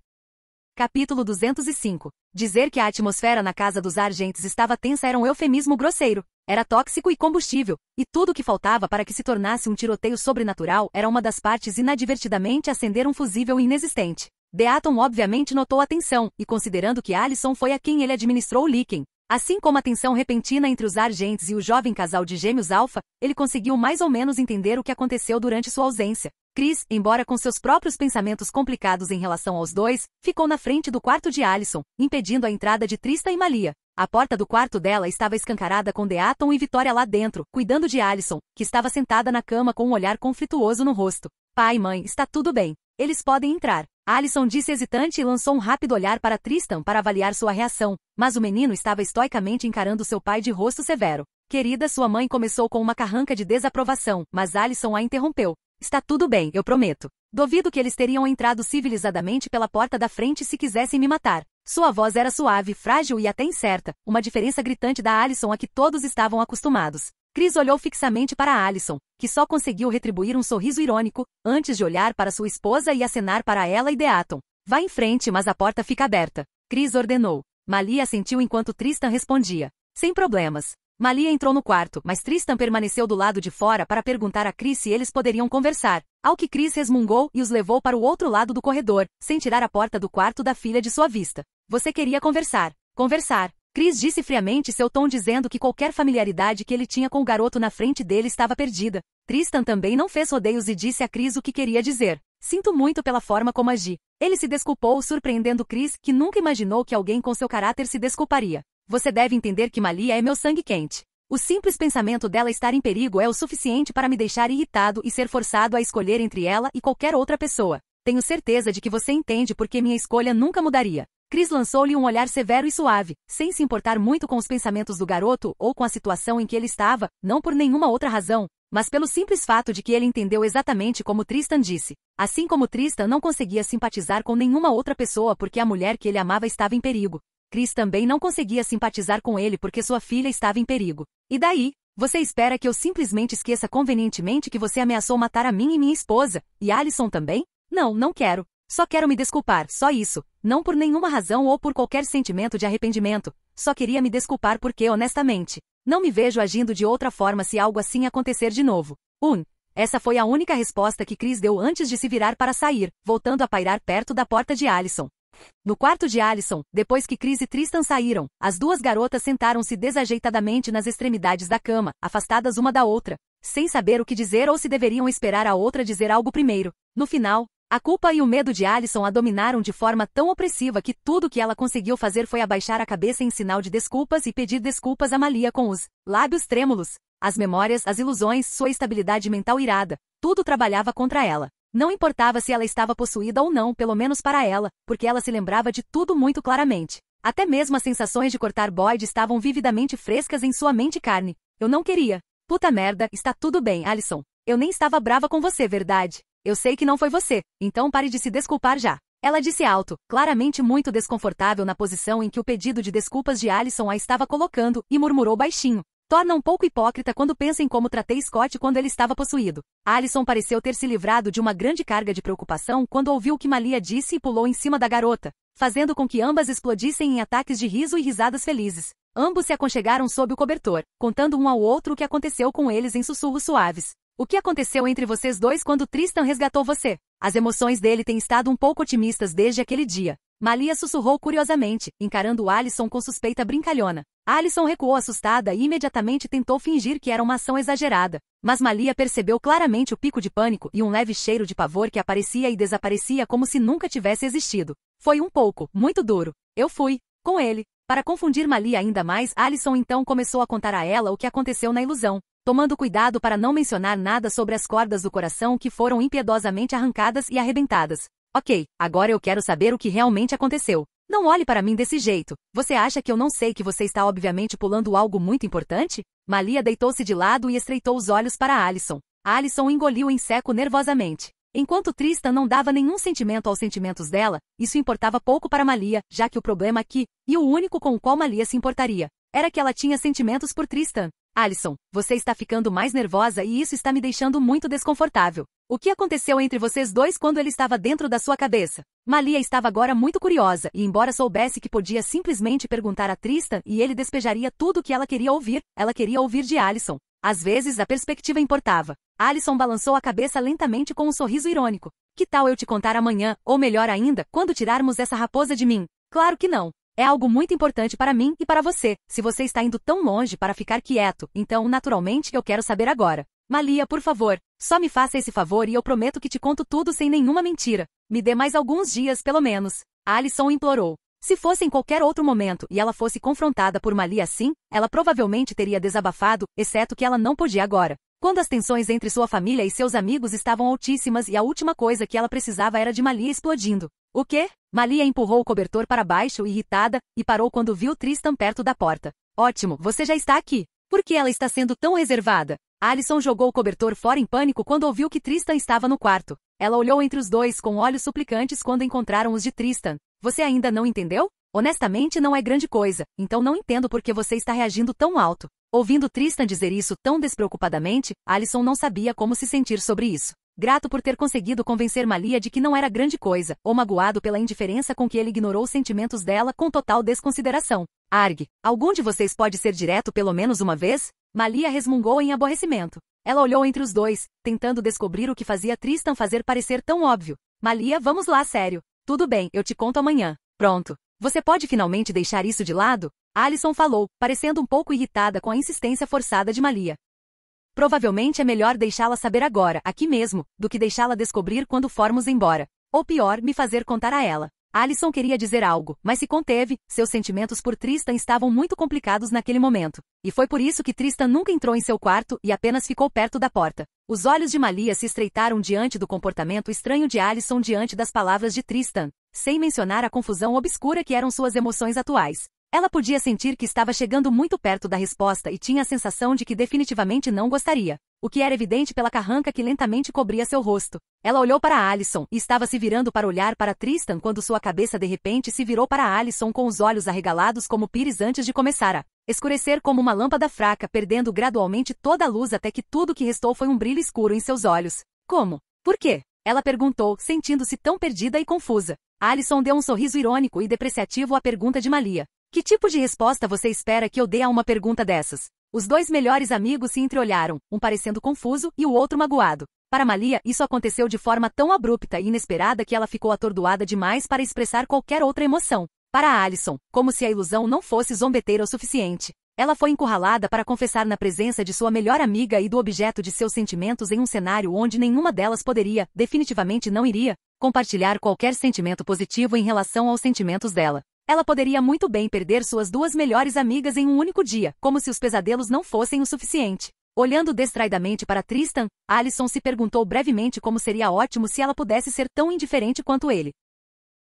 S1: Capítulo 205. Dizer que a atmosfera na casa dos Argentes estava tensa era um eufemismo grosseiro. Era tóxico e combustível, e tudo o que faltava para que se tornasse um tiroteio sobrenatural era uma das partes inadvertidamente acender um fusível inexistente. Deaton obviamente notou a tensão, e considerando que Alison foi a quem ele administrou o líquen, assim como a tensão repentina entre os Argentes e o jovem casal de gêmeos Alpha, ele conseguiu mais ou menos entender o que aconteceu durante sua ausência. Chris, embora com seus próprios pensamentos complicados em relação aos dois, ficou na frente do quarto de Alison, impedindo a entrada de Tristan e Malia. A porta do quarto dela estava escancarada com Deaton e Vitória lá dentro, cuidando de Alison, que estava sentada na cama com um olhar conflituoso no rosto. Pai e mãe, está tudo bem. Eles podem entrar. Alison disse hesitante e lançou um rápido olhar para Tristan para avaliar sua reação, mas o menino estava estoicamente encarando seu pai de rosto severo. Querida, sua mãe começou com uma carranca de desaprovação, mas Alison a interrompeu. Está tudo bem, eu prometo. Duvido que eles teriam entrado civilizadamente pela porta da frente se quisessem me matar. Sua voz era suave, frágil e até incerta, uma diferença gritante da Alison a que todos estavam acostumados. Chris olhou fixamente para Alison, que só conseguiu retribuir um sorriso irônico, antes de olhar para sua esposa e acenar para ela e Deaton. Vá em frente, mas a porta fica aberta. Chris ordenou. Malia assentiu enquanto Tristan respondia. Sem problemas. Malia entrou no quarto, mas Tristan permaneceu do lado de fora para perguntar a Chris se eles poderiam conversar, ao que Chris resmungou e os levou para o outro lado do corredor, sem tirar a porta do quarto da filha de sua vista. Você queria conversar. Conversar. Chris disse friamente, seu tom dizendo que qualquer familiaridade que ele tinha com o garoto na frente dele estava perdida. Tristan também não fez rodeios e disse a Chris o que queria dizer. Sinto muito pela forma como agi. Ele se desculpou, surpreendendo Chris, que nunca imaginou que alguém com seu caráter se desculparia. Você deve entender que Malia é meu sangue quente. O simples pensamento dela estar em perigo é o suficiente para me deixar irritado e ser forçado a escolher entre ela e qualquer outra pessoa. Tenho certeza de que você entende porque minha escolha nunca mudaria. Chris lançou-lhe um olhar severo e suave, sem se importar muito com os pensamentos do garoto ou com a situação em que ele estava, não por nenhuma outra razão, mas pelo simples fato de que ele entendeu exatamente como Tristan disse. Assim como Tristan não conseguia simpatizar com nenhuma outra pessoa porque a mulher que ele amava estava em perigo. Chris também não conseguia simpatizar com ele porque sua filha estava em perigo. E daí? Você espera que eu simplesmente esqueça convenientemente que você ameaçou matar a mim e minha esposa, e Alison também? Não, não quero. Só quero me desculpar, só isso. Não por nenhuma razão ou por qualquer sentimento de arrependimento. Só queria me desculpar porque, honestamente, não me vejo agindo de outra forma se algo assim acontecer de novo. Essa foi a única resposta que Chris deu antes de se virar para sair, voltando a pairar perto da porta de Alison. No quarto de Alison, depois que Chris e Tristan saíram, as duas garotas sentaram-se desajeitadamente nas extremidades da cama, afastadas uma da outra, sem saber o que dizer ou se deveriam esperar a outra dizer algo primeiro. No final, a culpa e o medo de Alison a dominaram de forma tão opressiva que tudo o que ela conseguiu fazer foi abaixar a cabeça em sinal de desculpas e pedir desculpas a Malia com os lábios trêmulos. As memórias, as ilusões, sua estabilidade mental irada, tudo trabalhava contra ela. Não importava se ela estava possuída ou não, pelo menos para ela, porque ela se lembrava de tudo muito claramente. Até mesmo as sensações de cortar Boyd estavam vividamente frescas em sua mente e carne. Eu não queria. Puta merda, está tudo bem, Alison. Eu nem estava brava com você, verdade? Eu sei que não foi você, então pare de se desculpar já. Ela disse alto, claramente muito desconfortável na posição em que o pedido de desculpas de Allison a estava colocando, e murmurou baixinho. Torna um pouco hipócrita quando pensa em como tratei Scott quando ele estava possuído. Allison pareceu ter se livrado de uma grande carga de preocupação quando ouviu o que Malia disse e pulou em cima da garota, fazendo com que ambas explodissem em ataques de riso e risadas felizes. Ambos se aconchegaram sob o cobertor, contando um ao outro o que aconteceu com eles em sussurros suaves. O que aconteceu entre vocês dois quando Tristan resgatou você? As emoções dele têm estado um pouco otimistas desde aquele dia. Malia sussurrou curiosamente, encarando Allison com suspeita brincalhona. Allison recuou assustada e imediatamente tentou fingir que era uma ação exagerada. Mas Malia percebeu claramente o pico de pânico e um leve cheiro de pavor que aparecia e desaparecia como se nunca tivesse existido. Foi um pouco, muito duro. Eu fui, com ele. Para confundir Malia ainda mais, Allison então começou a contar a ela o que aconteceu na ilusão, tomando cuidado para não mencionar nada sobre as cordas do coração que foram impiedosamente arrancadas e arrebentadas. Ok, agora eu quero saber o que realmente aconteceu. Não olhe para mim desse jeito. Você acha que eu não sei que você está obviamente pulando algo muito importante? Malia deitou-se de lado e estreitou os olhos para Allison. Allison engoliu em seco nervosamente. Enquanto Tristan não dava nenhum sentimento aos sentimentos dela, isso importava pouco para Malia, já que o problema aqui, e o único com o qual Malia se importaria, era que ela tinha sentimentos por Tristan. Allison, você está ficando mais nervosa e isso está me deixando muito desconfortável. O que aconteceu entre vocês dois quando ele estava dentro da sua cabeça? Malia estava agora muito curiosa e embora soubesse que podia simplesmente perguntar a Tristan e ele despejaria tudo o que ela queria ouvir de Allison. Às vezes a perspectiva importava. Allison balançou a cabeça lentamente com um sorriso irônico. Que tal eu te contar amanhã, ou melhor ainda, quando tirarmos essa raposa de mim? Claro que não. É algo muito importante para mim e para você. Se você está indo tão longe para ficar quieto, então naturalmente eu quero saber agora. Malia, por favor, só me faça esse favor e eu prometo que te conto tudo sem nenhuma mentira. Me dê mais alguns dias, pelo menos. Allison implorou. Se fosse em qualquer outro momento e ela fosse confrontada por Malia assim, ela provavelmente teria desabafado, exceto que ela não podia agora. Quando as tensões entre sua família e seus amigos estavam altíssimas e a última coisa que ela precisava era de Malia explodindo. O quê? Malia empurrou o cobertor para baixo, irritada, e parou quando viu Tristan perto da porta. Ótimo, você já está aqui. Por que ela está sendo tão reservada? Allison jogou o cobertor fora em pânico quando ouviu que Tristan estava no quarto. Ela olhou entre os dois com olhos suplicantes quando encontraram os de Tristan. Você ainda não entendeu? Honestamente não é grande coisa, então não entendo por que você está reagindo tão alto. Ouvindo Tristan dizer isso tão despreocupadamente, Allison não sabia como se sentir sobre isso. Grato por ter conseguido convencer Malia de que não era grande coisa, ou magoado pela indiferença com que ele ignorou os sentimentos dela com total desconsideração. Arg, algum de vocês pode ser direto pelo menos uma vez? Malia resmungou em aborrecimento. Ela olhou entre os dois, tentando descobrir o que fazia Tristan fazer parecer tão óbvio. Malia, vamos lá, sério. Tudo bem, eu te conto amanhã. Pronto. Você pode finalmente deixar isso de lado? Allison falou, parecendo um pouco irritada com a insistência forçada de Malia. Provavelmente é melhor deixá-la saber agora, aqui mesmo, do que deixá-la descobrir quando formos embora. Ou pior, me fazer contar a ela. Allison queria dizer algo, mas se conteve, seus sentimentos por Tristan estavam muito complicados naquele momento. E foi por isso que Tristan nunca entrou em seu quarto e apenas ficou perto da porta. Os olhos de Malia se estreitaram diante do comportamento estranho de Allison diante das palavras de Tristan, sem mencionar a confusão obscura que eram suas emoções atuais. Ela podia sentir que estava chegando muito perto da resposta e tinha a sensação de que definitivamente não gostaria, o que era evidente pela carranca que lentamente cobria seu rosto. Ela olhou para Allison e estava se virando para olhar para Tristan quando sua cabeça de repente se virou para Allison com os olhos arregalados como pires antes de começar a escurecer como uma lâmpada fraca, perdendo gradualmente toda a luz até que tudo que restou foi um brilho escuro em seus olhos. Como? Por quê? Ela perguntou, sentindo-se tão perdida e confusa. Allison deu um sorriso irônico e depreciativo à pergunta de Malia. Que tipo de resposta você espera que eu dê a uma pergunta dessas? Os dois melhores amigos se entreolharam, um parecendo confuso e o outro magoado. Para Malia, isso aconteceu de forma tão abrupta e inesperada que ela ficou atordoada demais para expressar qualquer outra emoção. Para Allison, como se a ilusão não fosse zombeteira o suficiente. Ela foi encurralada para confessar na presença de sua melhor amiga e do objeto de seus sentimentos em um cenário onde nenhuma delas poderia, definitivamente não iria, compartilhar qualquer sentimento positivo em relação aos sentimentos dela. Ela poderia muito bem perder suas duas melhores amigas em um único dia, como se os pesadelos não fossem o suficiente. Olhando distraidamente para Tristan, Allison se perguntou brevemente como seria ótimo se ela pudesse ser tão indiferente quanto ele.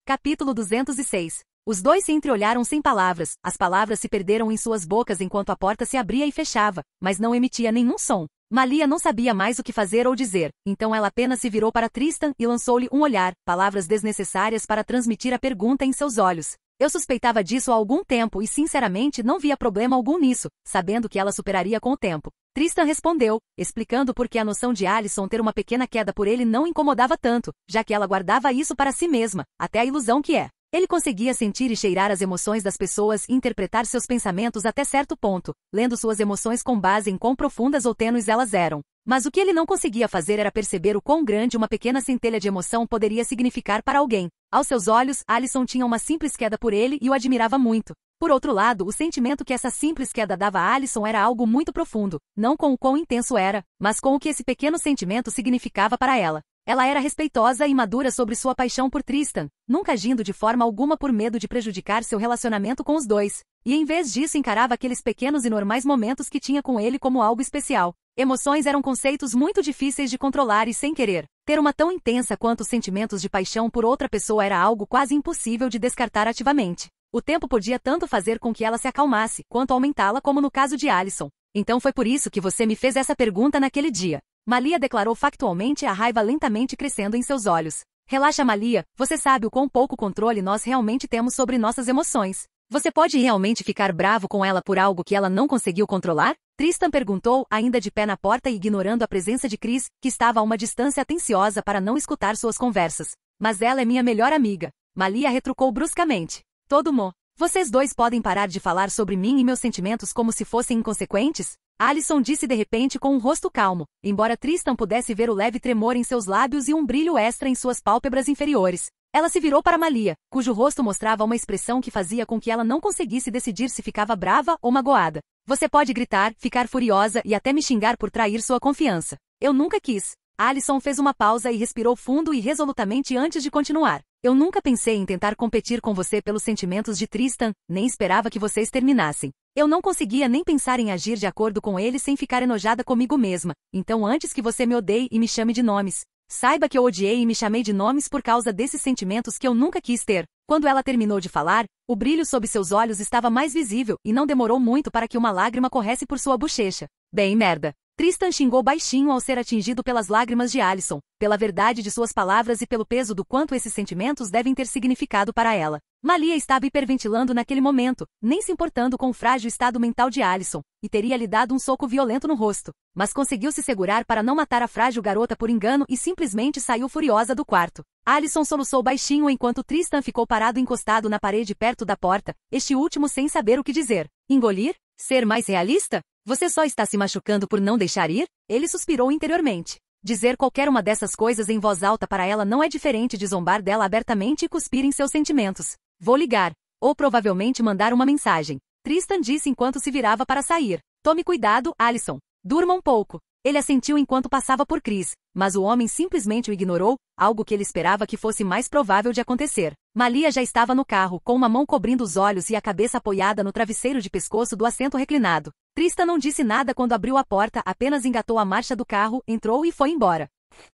S1: Capítulo 206. Os dois se entreolharam sem palavras, as palavras se perderam em suas bocas enquanto a porta se abria e fechava, mas não emitia nenhum som. Malia não sabia mais o que fazer ou dizer, então ela apenas se virou para Tristan e lançou-lhe um olhar, palavras desnecessárias para transmitir a pergunta em seus olhos. Eu suspeitava disso há algum tempo e sinceramente não via problema algum nisso, sabendo que ela superaria com o tempo. Tristan respondeu, explicando por que a noção de Alyson ter uma pequena queda por ele não incomodava tanto, já que ela guardava isso para si mesma, até a ilusão que é. Ele conseguia sentir e cheirar as emoções das pessoas e interpretar seus pensamentos até certo ponto, lendo suas emoções com base em quão profundas ou tênues elas eram. Mas o que ele não conseguia fazer era perceber o quão grande uma pequena centelha de emoção poderia significar para alguém. Aos seus olhos, Alyson tinha uma simples queda por ele e o admirava muito. Por outro lado, o sentimento que essa simples queda dava a Alyson era algo muito profundo, não com o quão intenso era, mas com o que esse pequeno sentimento significava para ela. Ela era respeitosa e madura sobre sua paixão por Tristan, nunca agindo de forma alguma por medo de prejudicar seu relacionamento com os dois, e em vez disso encarava aqueles pequenos e normais momentos que tinha com ele como algo especial. Emoções eram conceitos muito difíceis de controlar e sem querer. Ter uma tão intensa quanto os sentimentos de paixão por outra pessoa era algo quase impossível de descartar ativamente. O tempo podia tanto fazer com que ela se acalmasse, quanto aumentá-la como no caso de Alyson. Então foi por isso que você me fez essa pergunta naquele dia. Malia declarou factualmente, a raiva lentamente crescendo em seus olhos. Relaxa, Malia, você sabe o quão pouco controle nós realmente temos sobre nossas emoções. Você pode realmente ficar bravo com ela por algo que ela não conseguiu controlar? Tristan perguntou, ainda de pé na porta e ignorando a presença de Chris, que estava a uma distância atenciosa para não escutar suas conversas. Mas ela é minha melhor amiga. Malia retrucou bruscamente. Todo mo. Vocês dois podem parar de falar sobre mim e meus sentimentos como se fossem inconsequentes? Alyson disse de repente com um rosto calmo, embora Tristan pudesse ver o leve tremor em seus lábios e um brilho extra em suas pálpebras inferiores. Ela se virou para Malia, cujo rosto mostrava uma expressão que fazia com que ela não conseguisse decidir se ficava brava ou magoada. Você pode gritar, ficar furiosa e até me xingar por trair sua confiança. Eu nunca quis. Alyson fez uma pausa e respirou fundo e resolutamente antes de continuar. Eu nunca pensei em tentar competir com você pelos sentimentos de Tristan, nem esperava que vocês terminassem. Eu não conseguia nem pensar em agir de acordo com ele sem ficar enojada comigo mesma, então antes que você me odeie e me chame de nomes. Saiba que eu odiei e me chamei de nomes por causa desses sentimentos que eu nunca quis ter. Quando ela terminou de falar, o brilho sob seus olhos estava mais visível e não demorou muito para que uma lágrima corresse por sua bochecha. Bem, merda. Tristan xingou baixinho ao ser atingido pelas lágrimas de Alyson, pela verdade de suas palavras e pelo peso do quanto esses sentimentos devem ter significado para ela. Malia estava hiperventilando naquele momento, nem se importando com o frágil estado mental de Alyson, e teria lhe dado um soco violento no rosto, mas conseguiu se segurar para não matar a frágil garota por engano e simplesmente saiu furiosa do quarto. Alyson soluçou baixinho enquanto Tristan ficou parado encostado na parede perto da porta, este último sem saber o que dizer. Engolir? Ser mais realista? Você só está se machucando por não deixar ir? Ele suspirou interiormente. Dizer qualquer uma dessas coisas em voz alta para ela não é diferente de zombar dela abertamente e cuspir em seus sentimentos. Vou ligar. Ou provavelmente mandar uma mensagem. Tristan disse enquanto se virava para sair. Tome cuidado, Alyson. Durma um pouco. Ele assentiu enquanto passava por Chris, mas o homem simplesmente o ignorou, algo que ele esperava que fosse mais provável de acontecer. Malia já estava no carro, com uma mão cobrindo os olhos e a cabeça apoiada no travesseiro de pescoço do assento reclinado. Tristan não disse nada quando abriu a porta, apenas engatou a marcha do carro, entrou e foi embora.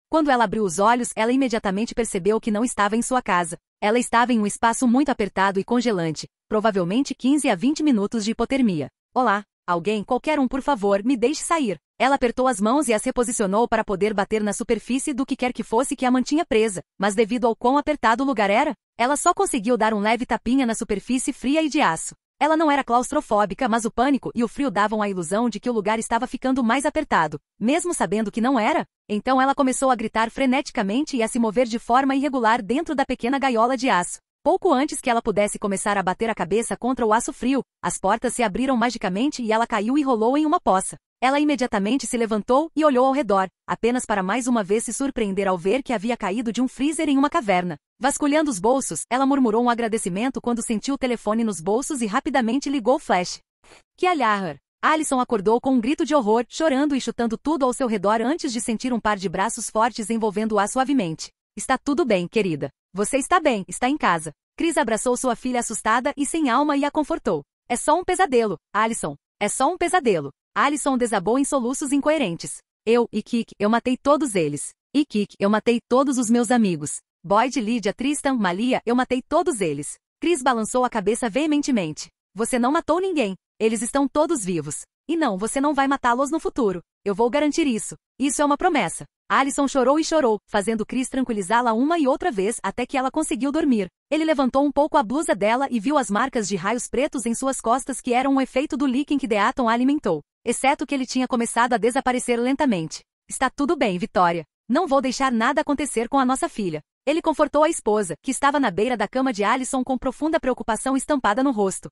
S1: Quando ela abriu os olhos, ela imediatamente percebeu que não estava em sua casa. Ela estava em um espaço muito apertado e congelante, provavelmente 15 a 20 minutos de hipotermia. Olá, alguém, qualquer um por favor, me deixe sair. Ela apertou as mãos e as reposicionou para poder bater na superfície do que quer que fosse que a mantinha presa, mas devido ao quão apertado o lugar era, ela só conseguiu dar um leve tapinha na superfície fria e de aço. Ela não era claustrofóbica, mas o pânico e o frio davam a ilusão de que o lugar estava ficando mais apertado, mesmo sabendo que não era. Então ela começou a gritar freneticamente e a se mover de forma irregular dentro da pequena gaiola de aço. Pouco antes que ela pudesse começar a bater a cabeça contra o aço frio, as portas se abriram magicamente e ela caiu e rolou em uma poça. Ela imediatamente se levantou e olhou ao redor, apenas para mais uma vez se surpreender ao ver que havia caído de um freezer em uma caverna. Vasculhando os bolsos, ela murmurou um agradecimento quando sentiu o telefone nos bolsos e rapidamente ligou o flash. Que alhar! Alyson acordou com um grito de horror, chorando e chutando tudo ao seu redor antes de sentir um par de braços fortes envolvendo-a suavemente. Está tudo bem, querida. Você está bem, está em casa. Chris abraçou sua filha assustada e sem alma e a confortou. É só um pesadelo, Alyson. É só um pesadelo. Alyson desabou em soluços incoerentes. Eu matei todos eles. Eu matei todos os meus amigos. Boyd, Lydia, Tristan, Malia, eu matei todos eles. Chris balançou a cabeça veementemente. Você não matou ninguém. Eles estão todos vivos. E não, você não vai matá-los no futuro. Eu vou garantir isso. Isso é uma promessa. Alison chorou e chorou, fazendo Chris tranquilizá-la uma e outra vez até que ela conseguiu dormir. Ele levantou um pouco a blusa dela e viu as marcas de raios pretos em suas costas que eram um efeito do líquen que Deaton alimentou. Exceto que ele tinha começado a desaparecer lentamente. Está tudo bem, Vitória. Não vou deixar nada acontecer com a nossa filha. Ele confortou a esposa, que estava na beira da cama de Alison com profunda preocupação estampada no rosto.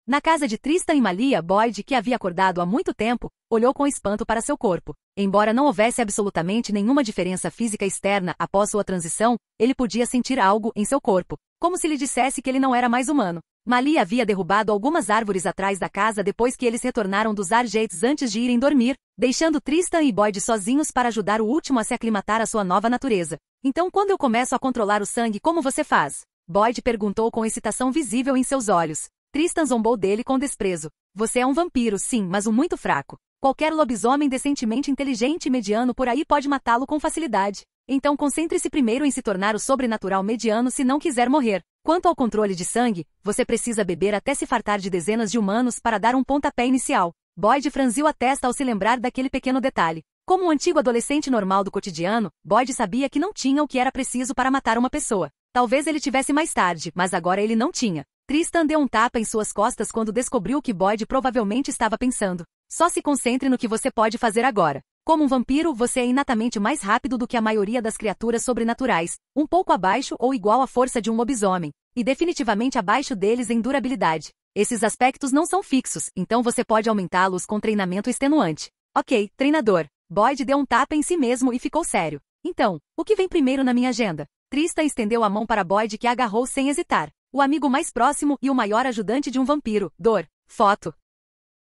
S1: Na casa de Tristan e Malia, Boyd, que havia acordado há muito tempo, olhou com espanto para seu corpo. Embora não houvesse absolutamente nenhuma diferença física externa após sua transição, ele podia sentir algo em seu corpo, como se lhe dissesse que ele não era mais humano. Malia havia derrubado algumas árvores atrás da casa depois que eles retornaram dos Argeites antes de irem dormir, deixando Tristan e Boyd sozinhos para ajudar o último a se aclimatar à sua nova natureza. Então quando eu começo a controlar o sangue, como você faz? Boyd perguntou com excitação visível em seus olhos. Tristan zombou dele com desprezo. Você é um vampiro, sim, mas um muito fraco. Qualquer lobisomem decentemente inteligente e mediano por aí pode matá-lo com facilidade. Então concentre-se primeiro em se tornar o sobrenatural mediano se não quiser morrer. Quanto ao controle de sangue, você precisa beber até se fartar de dezenas de humanos para dar um pontapé inicial. Boyd franziu a testa ao se lembrar daquele pequeno detalhe. Como um antigo adolescente normal do cotidiano, Boyd sabia que não tinha o que era preciso para matar uma pessoa. Talvez ele tivesse mais tarde, mas agora ele não tinha. Tristan deu um tapa em suas costas quando descobriu o que Boyd provavelmente estava pensando. Só se concentre no que você pode fazer agora. Como um vampiro, você é inatamente mais rápido do que a maioria das criaturas sobrenaturais, um pouco abaixo ou igual à força de um lobisomem, e definitivamente abaixo deles em durabilidade. Esses aspectos não são fixos, então você pode aumentá-los com treinamento extenuante. Ok, treinador. Boyd deu um tapa em si mesmo e ficou sério. Então, o que vem primeiro na minha agenda? Tristan estendeu a mão para Boyd, que agarrou sem hesitar. O amigo mais próximo e o maior ajudante de um vampiro. Dor. Foto.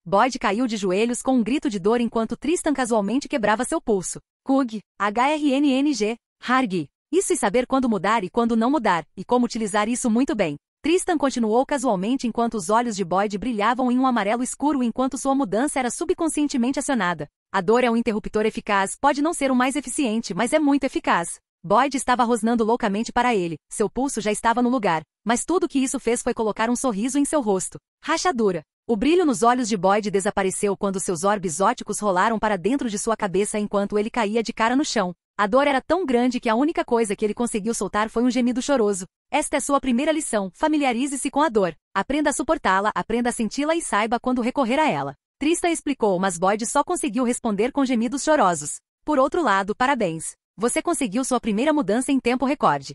S1: Boyd caiu de joelhos com um grito de dor enquanto Tristan casualmente quebrava seu pulso. Kug. HRNNG. Hargi. Isso e saber quando mudar e quando não mudar, e como utilizar isso muito bem. Tristan continuou casualmente enquanto os olhos de Boyd brilhavam em um amarelo escuro enquanto sua mudança era subconscientemente acionada. A dor é um interruptor eficaz, pode não ser o mais eficiente, mas é muito eficaz. Boyd estava rosnando loucamente para ele, seu pulso já estava no lugar, mas tudo que isso fez foi colocar um sorriso em seu rosto. Rachadura. O brilho nos olhos de Boyd desapareceu quando seus orbes óticos rolaram para dentro de sua cabeça enquanto ele caía de cara no chão. A dor era tão grande que a única coisa que ele conseguiu soltar foi um gemido choroso. Esta é sua primeira lição, familiarize-se com a dor. Aprenda a suportá-la, aprenda a senti-la e saiba quando recorrer a ela. Tristan explicou, mas Boyd só conseguiu responder com gemidos chorosos. Por outro lado, parabéns. Você conseguiu sua primeira mudança em tempo recorde.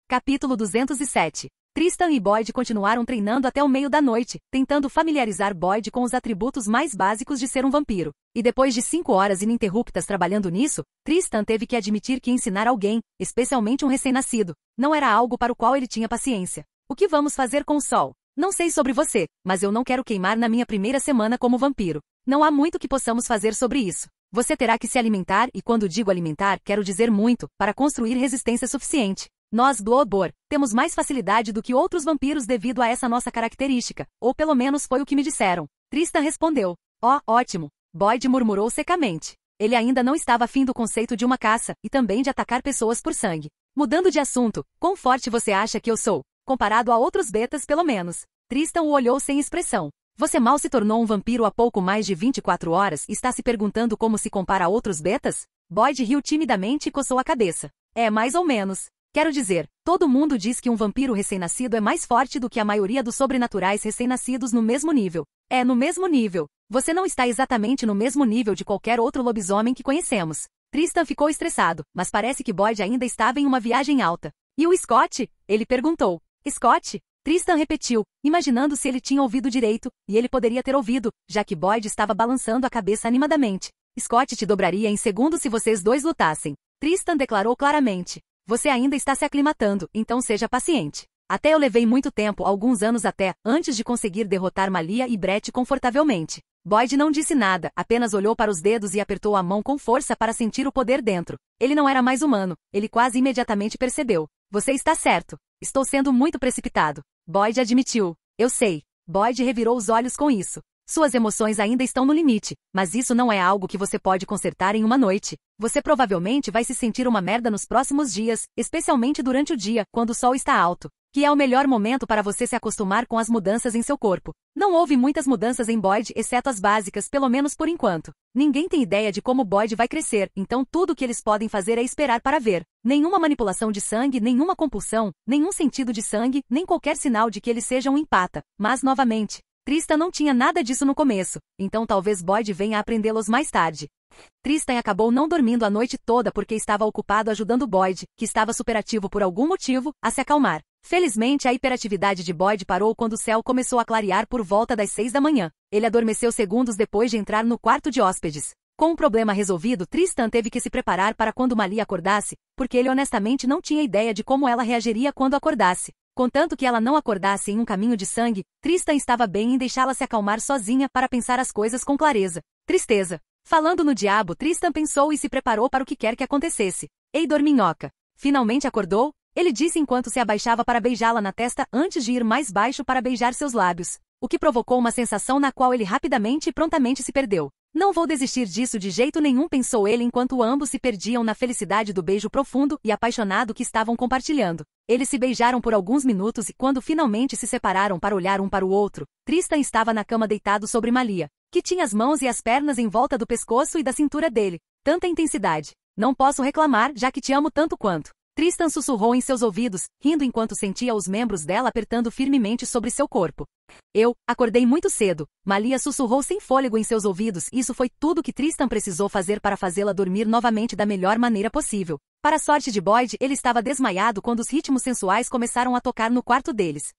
S1: Capítulo 207. Tristan e Boyd continuaram treinando até o meio da noite, tentando familiarizar Boyd com os atributos mais básicos de ser um vampiro. E depois de 5 horas ininterruptas trabalhando nisso, Tristan teve que admitir que ensinar alguém, especialmente um recém-nascido, não era algo para o qual ele tinha paciência. O que vamos fazer com o sol? Não sei sobre você, mas eu não quero queimar na minha primeira semana como vampiro. Não há muito que possamos fazer sobre isso. Você terá que se alimentar e quando digo alimentar, quero dizer muito, para construir resistência suficiente. Nós, Bloodborne, temos mais facilidade do que outros vampiros devido a essa nossa característica, ou pelo menos foi o que me disseram. Tristan respondeu. Oh, ótimo. Boyd murmurou secamente. Ele ainda não estava afim do conceito de uma caça, e também de atacar pessoas por sangue. Mudando de assunto, quão forte você acha que eu sou? Comparado a outros betas pelo menos. Tristan o olhou sem expressão. Você mal se tornou um vampiro há pouco mais de 24 horas e está se perguntando como se compara a outros betas? Boyd riu timidamente e coçou a cabeça. É mais ou menos. Quero dizer, todo mundo diz que um vampiro recém-nascido é mais forte do que a maioria dos sobrenaturais recém-nascidos no mesmo nível. É no mesmo nível. Você não está exatamente no mesmo nível de qualquer outro lobisomem que conhecemos. Tristan ficou estressado, mas parece que Boyd ainda estava em uma viagem alta. E o Scott? Ele perguntou. Scott? Tristan repetiu, imaginando se ele tinha ouvido direito, e ele poderia ter ouvido, já que Boyd estava balançando a cabeça animadamente. Scott te dobraria em segundos se vocês dois lutassem. Tristan declarou claramente. Você ainda está se aclimatando, então seja paciente. Até eu levei muito tempo, alguns anos até, antes de conseguir derrotar Malia e Brett confortavelmente. Boyd não disse nada, apenas olhou para os dedos e apertou a mão com força para sentir o poder dentro. Ele não era mais humano, ele quase imediatamente percebeu. Você está certo. Estou sendo muito precipitado. Boyd admitiu. Eu sei. Boyd revirou os olhos com isso. Suas emoções ainda estão no limite, mas isso não é algo que você pode consertar em uma noite. Você provavelmente vai se sentir uma merda nos próximos dias, especialmente durante o dia, quando o sol está alto. que é o melhor momento para você se acostumar com as mudanças em seu corpo. Não houve muitas mudanças em Boyd, exceto as básicas, pelo menos por enquanto. Ninguém tem ideia de como Boyd vai crescer, então tudo o que eles podem fazer é esperar para ver. Nenhuma manipulação de sangue, nenhuma compulsão, nenhum sentido de sangue, nem qualquer sinal de que ele seja um empata. Mas, novamente, Tristan não tinha nada disso no começo, então talvez Boyd venha a aprendê-los mais tarde. Tristan acabou não dormindo a noite toda porque estava ocupado ajudando Boyd, que estava superativo por algum motivo, a se acalmar. Felizmente a hiperatividade de Boyd parou quando o céu começou a clarear por volta das 6 da manhã. Ele adormeceu segundos depois de entrar no quarto de hóspedes. Com o problema resolvido, Tristan teve que se preparar para quando Malia acordasse, porque ele honestamente não tinha ideia de como ela reagiria quando acordasse. Contanto que ela não acordasse em um caminho de sangue, Tristan estava bem em deixá-la se acalmar sozinha para pensar as coisas com clareza. Tristeza. Falando no diabo, Tristan pensou e se preparou para o que quer que acontecesse. Ei, dorminhoca. Finalmente acordou? Ele disse enquanto se abaixava para beijá-la na testa antes de ir mais baixo para beijar seus lábios, o que provocou uma sensação na qual ele rapidamente e prontamente se perdeu. Não vou desistir disso de jeito nenhum, pensou ele enquanto ambos se perdiam na felicidade do beijo profundo e apaixonado que estavam compartilhando. Eles se beijaram por alguns minutos e quando finalmente se separaram para olhar um para o outro, Tristan estava na cama deitado sobre Malia, que tinha as mãos e as pernas em volta do pescoço e da cintura dele. Tanta intensidade. Não posso reclamar, já que te amo tanto quanto. Tristan sussurrou em seus ouvidos, rindo enquanto sentia os membros dela apertando firmemente sobre seu corpo. Eu acordei muito cedo, Malia sussurrou sem fôlego em seus ouvidos. Isso foi tudo que Tristan precisou fazer para fazê-la dormir novamente da melhor maneira possível. Para a sorte de Boyd, ele estava desmaiado quando os ritmos sensuais começaram a tocar no quarto deles.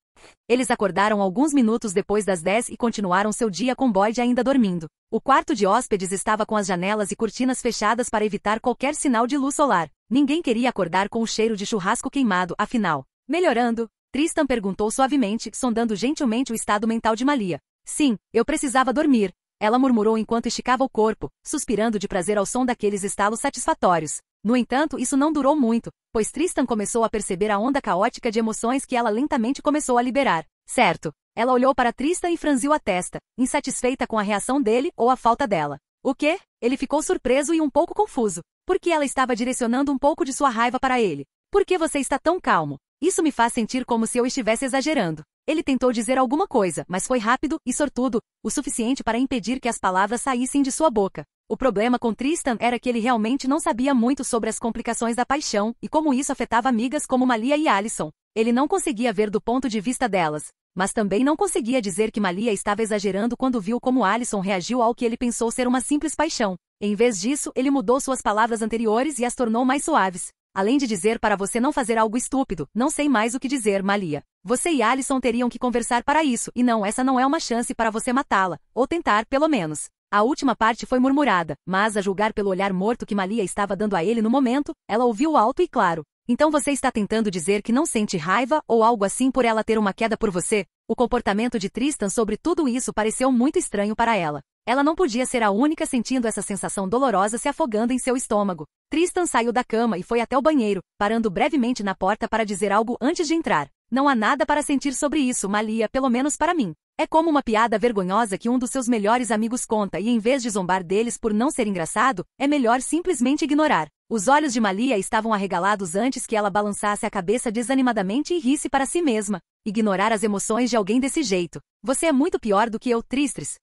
S1: Eles acordaram alguns minutos depois das 10 e continuaram seu dia com Boyd ainda dormindo. O quarto de hóspedes estava com as janelas e cortinas fechadas para evitar qualquer sinal de luz solar. Ninguém queria acordar com o cheiro de churrasco queimado, afinal. Melhorando? Tristan perguntou suavemente, sondando gentilmente o estado mental de Malia. Sim, eu precisava dormir. Ela murmurou enquanto esticava o corpo, suspirando de prazer ao som daqueles estalos satisfatórios. No entanto, isso não durou muito, pois Tristan começou a perceber a onda caótica de emoções que ela lentamente começou a liberar. Certo. Ela olhou para Tristan e franziu a testa, insatisfeita com a reação dele ou a falta dela. O quê? Ele ficou surpreso e um pouco confuso. Por que ela estava direcionando um pouco de sua raiva para ele? Por que você está tão calmo? Isso me faz sentir como se eu estivesse exagerando. Ele tentou dizer alguma coisa, mas foi rápido e sortudo, o suficiente para impedir que as palavras saíssem de sua boca. O problema com Tristan era que ele realmente não sabia muito sobre as complicações da paixão e como isso afetava amigas como Malia e Alison. Ele não conseguia ver do ponto de vista delas, mas também não conseguia dizer que Malia estava exagerando quando viu como Alison reagiu ao que ele pensou ser uma simples paixão. Em vez disso, ele mudou suas palavras anteriores e as tornou mais suaves. Além de dizer para você não fazer algo estúpido, não sei mais o que dizer, Malia. Você e Alison teriam que conversar para isso, e não, essa não é uma chance para você matá-la, ou tentar, pelo menos. A última parte foi murmurada, mas a julgar pelo olhar morto que Malia estava dando a ele no momento, ela ouviu alto e claro. Então você está tentando dizer que não sente raiva ou algo assim por ela ter uma queda por você? O comportamento de Tristan sobre tudo isso pareceu muito estranho para ela. Ela não podia ser a única sentindo essa sensação dolorosa se afogando em seu estômago. Tristan saiu da cama e foi até o banheiro, parando brevemente na porta para dizer algo antes de entrar. Não há nada para sentir sobre isso, Malia, pelo menos para mim. É como uma piada vergonhosa que um dos seus melhores amigos conta e em vez de zombar deles por não ser engraçado, é melhor simplesmente ignorar. Os olhos de Malia estavam arregalados antes que ela balançasse a cabeça desanimadamente e risse para si mesma. Ignorar as emoções de alguém desse jeito. Você é muito pior do que eu, Tristres.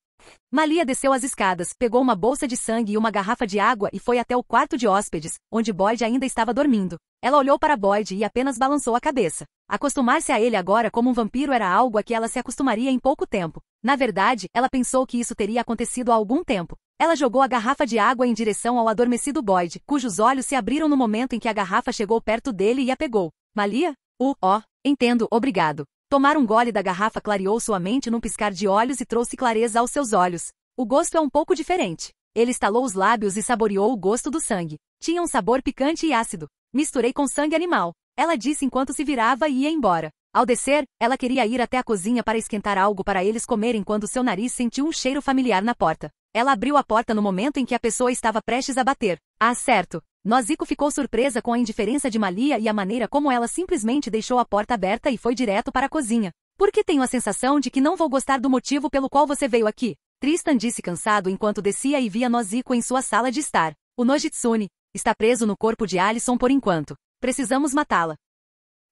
S1: Malia desceu as escadas, pegou uma bolsa de sangue e uma garrafa de água e foi até o quarto de hóspedes, onde Boyd ainda estava dormindo. Ela olhou para Boyd e apenas balançou a cabeça. Acostumar-se a ele agora como um vampiro era algo a que ela se acostumaria em pouco tempo. Na verdade, ela pensou que isso teria acontecido há algum tempo. Ela jogou a garrafa de água em direção ao adormecido Boyd, cujos olhos se abriram no momento em que a garrafa chegou perto dele e a pegou. Malia? Entendo, obrigado. Tomar um gole da garrafa clareou sua mente num piscar de olhos e trouxe clareza aos seus olhos. O gosto é um pouco diferente. Ele estalou os lábios e saboreou o gosto do sangue. Tinha um sabor picante e ácido. Misturei com sangue animal. Ela disse enquanto se virava e ia embora. Ao descer, ela queria ir até a cozinha para esquentar algo para eles comerem quando seu nariz sentiu um cheiro familiar na porta. Ela abriu a porta no momento em que a pessoa estava prestes a bater. Ah, certo. Nozico ficou surpresa com a indiferença de Malia e a maneira como ela simplesmente deixou a porta aberta e foi direto para a cozinha. Por que tenho a sensação de que não vou gostar do motivo pelo qual você veio aqui? Tristan disse cansado enquanto descia e via Nozico em sua sala de estar. O Nojitsune está preso no corpo de Alison por enquanto. Precisamos matá-la.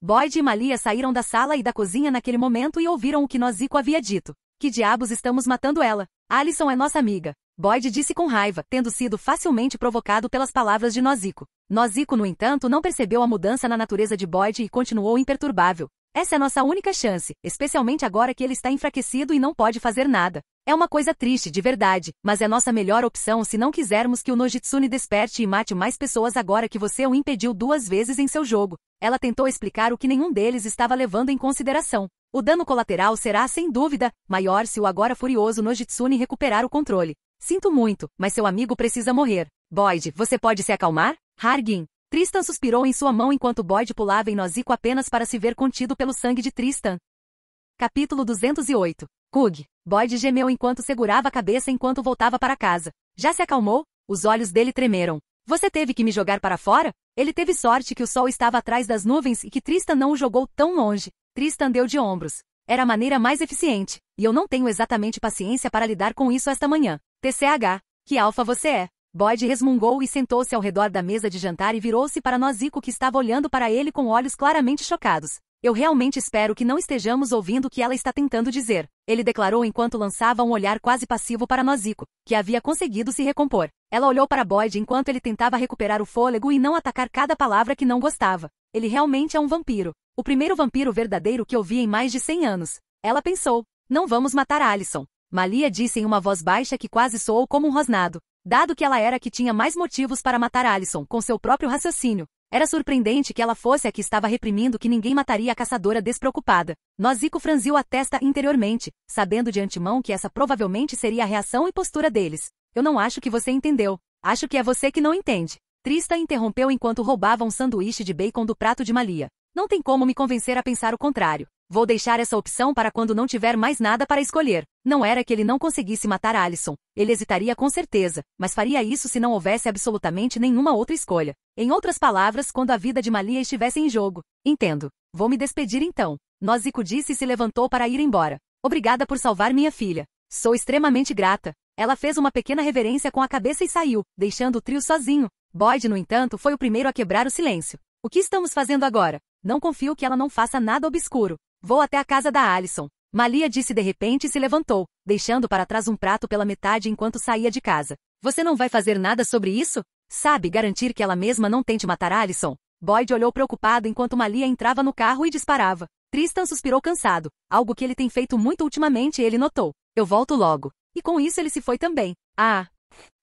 S1: Boyd e Malia saíram da sala e da cozinha naquele momento e ouviram o que Nozico havia dito. Que diabos estamos matando ela? Alison é nossa amiga. Boyd disse com raiva, tendo sido facilmente provocado pelas palavras de Nozico. Nozico, no entanto, não percebeu a mudança na natureza de Boyd e continuou imperturbável. Essa é nossa única chance, especialmente agora que ele está enfraquecido e não pode fazer nada. É uma coisa triste, de verdade, mas é nossa melhor opção se não quisermos que o Nojitsune desperte e mate mais pessoas agora que você o impediu 2 vezes em seu jogo. Ela tentou explicar o que nenhum deles estava levando em consideração. O dano colateral será, sem dúvida, maior se o agora furioso Nojitsune recuperar o controle. Sinto muito, mas seu amigo precisa morrer. Boyd, você pode se acalmar? Hargin. Tristan suspirou em sua mão enquanto Boyd pulava em Nozico apenas para se ver contido pelo sangue de Tristan. Capítulo 208. Kug. Boyd gemeu enquanto segurava a cabeça enquanto voltava para casa. Já se acalmou? Os olhos dele tremeram. Você teve que me jogar para fora? Ele teve sorte que o sol estava atrás das nuvens e que Tristan não o jogou tão longe. Tristan deu de ombros. Era a maneira mais eficiente, e eu não tenho exatamente paciência para lidar com isso esta manhã. TCH. Que alfa você é? Boyd resmungou e sentou-se ao redor da mesa de jantar e virou-se para Nozico que estava olhando para ele com olhos claramente chocados. Eu realmente espero que não estejamos ouvindo o que ela está tentando dizer, ele declarou enquanto lançava um olhar quase passivo para Nozico, que havia conseguido se recompor. Ela olhou para Boyd enquanto ele tentava recuperar o fôlego e não atacar cada palavra que não gostava. Ele realmente é um vampiro. O primeiro vampiro verdadeiro que eu vi em mais de 100 anos. Ela pensou. Não vamos matar Alison. Malia disse em uma voz baixa que quase soou como um rosnado. Dado que ela era a que tinha mais motivos para matar Alison com seu próprio raciocínio. Era surpreendente que ela fosse a que estava reprimindo que ninguém mataria a caçadora despreocupada. Nozico franziu a testa interiormente, sabendo de antemão que essa provavelmente seria a reação e postura deles. Eu não acho que você entendeu. Acho que é você que não entende. Tristan interrompeu enquanto roubava um sanduíche de bacon do prato de Malia. Não tem como me convencer a pensar o contrário. Vou deixar essa opção para quando não tiver mais nada para escolher. Não era que ele não conseguisse matar Alison. Ele hesitaria com certeza, mas faria isso se não houvesse absolutamente nenhuma outra escolha. Em outras palavras, quando a vida de Malia estivesse em jogo. Entendo. Vou me despedir então. Nozico disse e se levantou para ir embora. Obrigada por salvar minha filha. Sou extremamente grata. Ela fez uma pequena reverência com a cabeça e saiu, deixando o trio sozinho. Boyd, no entanto, foi o primeiro a quebrar o silêncio. O que estamos fazendo agora? Não confio que ela não faça nada obscuro. Vou até a casa da Alison. Malia disse de repente e se levantou, deixando para trás um prato pela metade enquanto saía de casa. Você não vai fazer nada sobre isso? Sabe, garantir que ela mesma não tente matar Alison? Boyd olhou preocupado enquanto Malia entrava no carro e disparava. Tristan suspirou cansado, algo que ele tem feito muito ultimamente ele notou. Eu volto logo. E com isso ele se foi também.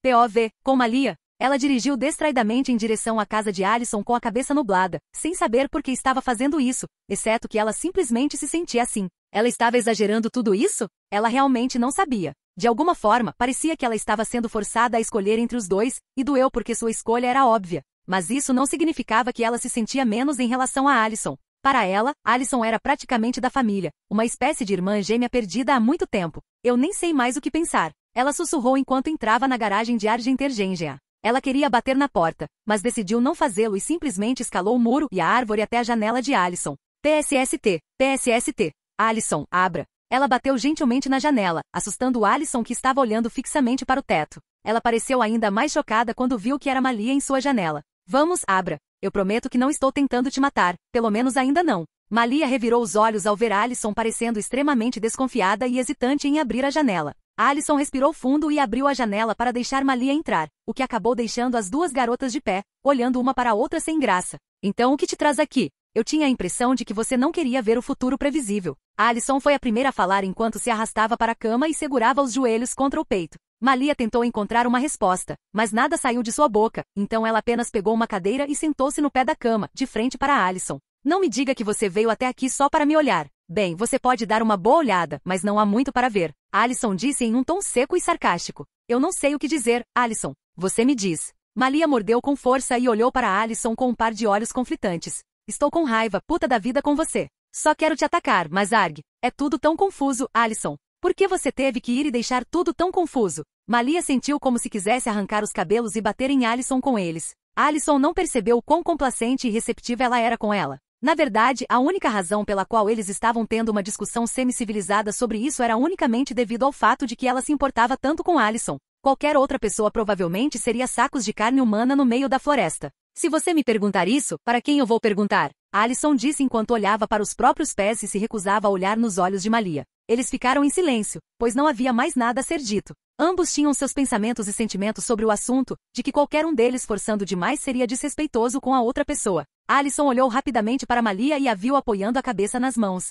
S1: POV, com Malia. Ela dirigiu distraidamente em direção à casa de Alison com a cabeça nublada, sem saber por que estava fazendo isso, exceto que ela simplesmente se sentia assim. Ela estava exagerando tudo isso? Ela realmente não sabia. De alguma forma, parecia que ela estava sendo forçada a escolher entre os dois, e doeu porque sua escolha era óbvia. Mas isso não significava que ela se sentia menos em relação a Alison. Para ela, Alison era praticamente da família, uma espécie de irmã gêmea perdida há muito tempo. Eu nem sei mais o que pensar. Ela sussurrou enquanto entrava na garagem de Argentergengia. Ela queria bater na porta, mas decidiu não fazê-lo e simplesmente escalou o muro e a árvore até a janela de Alison. PSST. Alison, abra. Ela bateu gentilmente na janela, assustando Alison que estava olhando fixamente para o teto. Ela pareceu ainda mais chocada quando viu que era Malia em sua janela. Vamos, abra. Eu prometo que não estou tentando te matar, pelo menos ainda não. Malia revirou os olhos ao ver Alison parecendo extremamente desconfiada e hesitante em abrir a janela. Alison respirou fundo e abriu a janela para deixar Malia entrar, o que acabou deixando as duas garotas de pé, olhando uma para a outra sem graça. Então o que te traz aqui? Eu tinha a impressão de que você não queria ver o futuro previsível. Alison foi a primeira a falar enquanto se arrastava para a cama e segurava os joelhos contra o peito. Malia tentou encontrar uma resposta, mas nada saiu de sua boca, então ela apenas pegou uma cadeira e sentou-se no pé da cama, de frente para Alison. Não me diga que você veio até aqui só para me olhar. Bem, você pode dar uma boa olhada, mas não há muito para ver. Alison disse em um tom seco e sarcástico. Eu não sei o que dizer, Alison. Você me diz. Malia mordeu com força e olhou para Alison com um par de olhos conflitantes. Estou com raiva, puta da vida com você. Só quero te atacar, mas Arg. É tudo tão confuso, Alison. Por que você teve que ir e deixar tudo tão confuso? Malia sentiu como se quisesse arrancar os cabelos e bater em Alison com eles. Alison não percebeu o quão complacente e receptiva ela era com ela. Na verdade, a única razão pela qual eles estavam tendo uma discussão semi-civilizada sobre isso era unicamente devido ao fato de que ela se importava tanto com Alison. Qualquer outra pessoa provavelmente seria sacos de carne humana no meio da floresta. Se você me perguntar isso, para quem eu vou perguntar? Alison disse enquanto olhava para os próprios pés e se recusava a olhar nos olhos de Malia. Eles ficaram em silêncio, pois não havia mais nada a ser dito. Ambos tinham seus pensamentos e sentimentos sobre o assunto, de que qualquer um deles forçando demais seria desrespeitoso com a outra pessoa. Alison olhou rapidamente para Malia e a viu apoiando a cabeça nas mãos.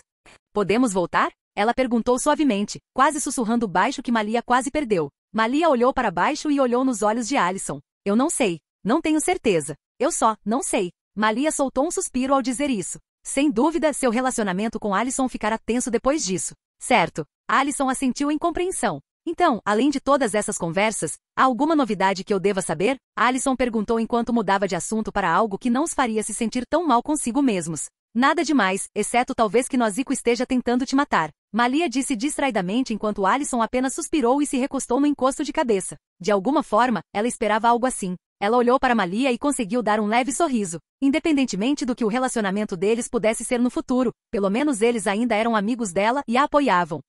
S1: Podemos voltar? Ela perguntou suavemente, quase sussurrando baixo que Malia quase perdeu. Malia olhou para baixo e olhou nos olhos de Alison. Eu não sei. Não tenho certeza. Eu só, não sei. Malia soltou um suspiro ao dizer isso. Sem dúvida, seu relacionamento com Alison ficará tenso depois disso. Certo. Alison assentiu em compreensão. Então, além de todas essas conversas, há alguma novidade que eu deva saber? Alison perguntou enquanto mudava de assunto para algo que não os faria se sentir tão mal consigo mesmos. Nada demais, exceto talvez que Nozico esteja tentando te matar. Malia disse distraidamente enquanto Alison apenas suspirou e se recostou no encosto de cabeça. De alguma forma, ela esperava algo assim. Ela olhou para Malia e conseguiu dar um leve sorriso. Independentemente do que o relacionamento deles pudesse ser no futuro, pelo menos eles ainda eram amigos dela e a apoiavam.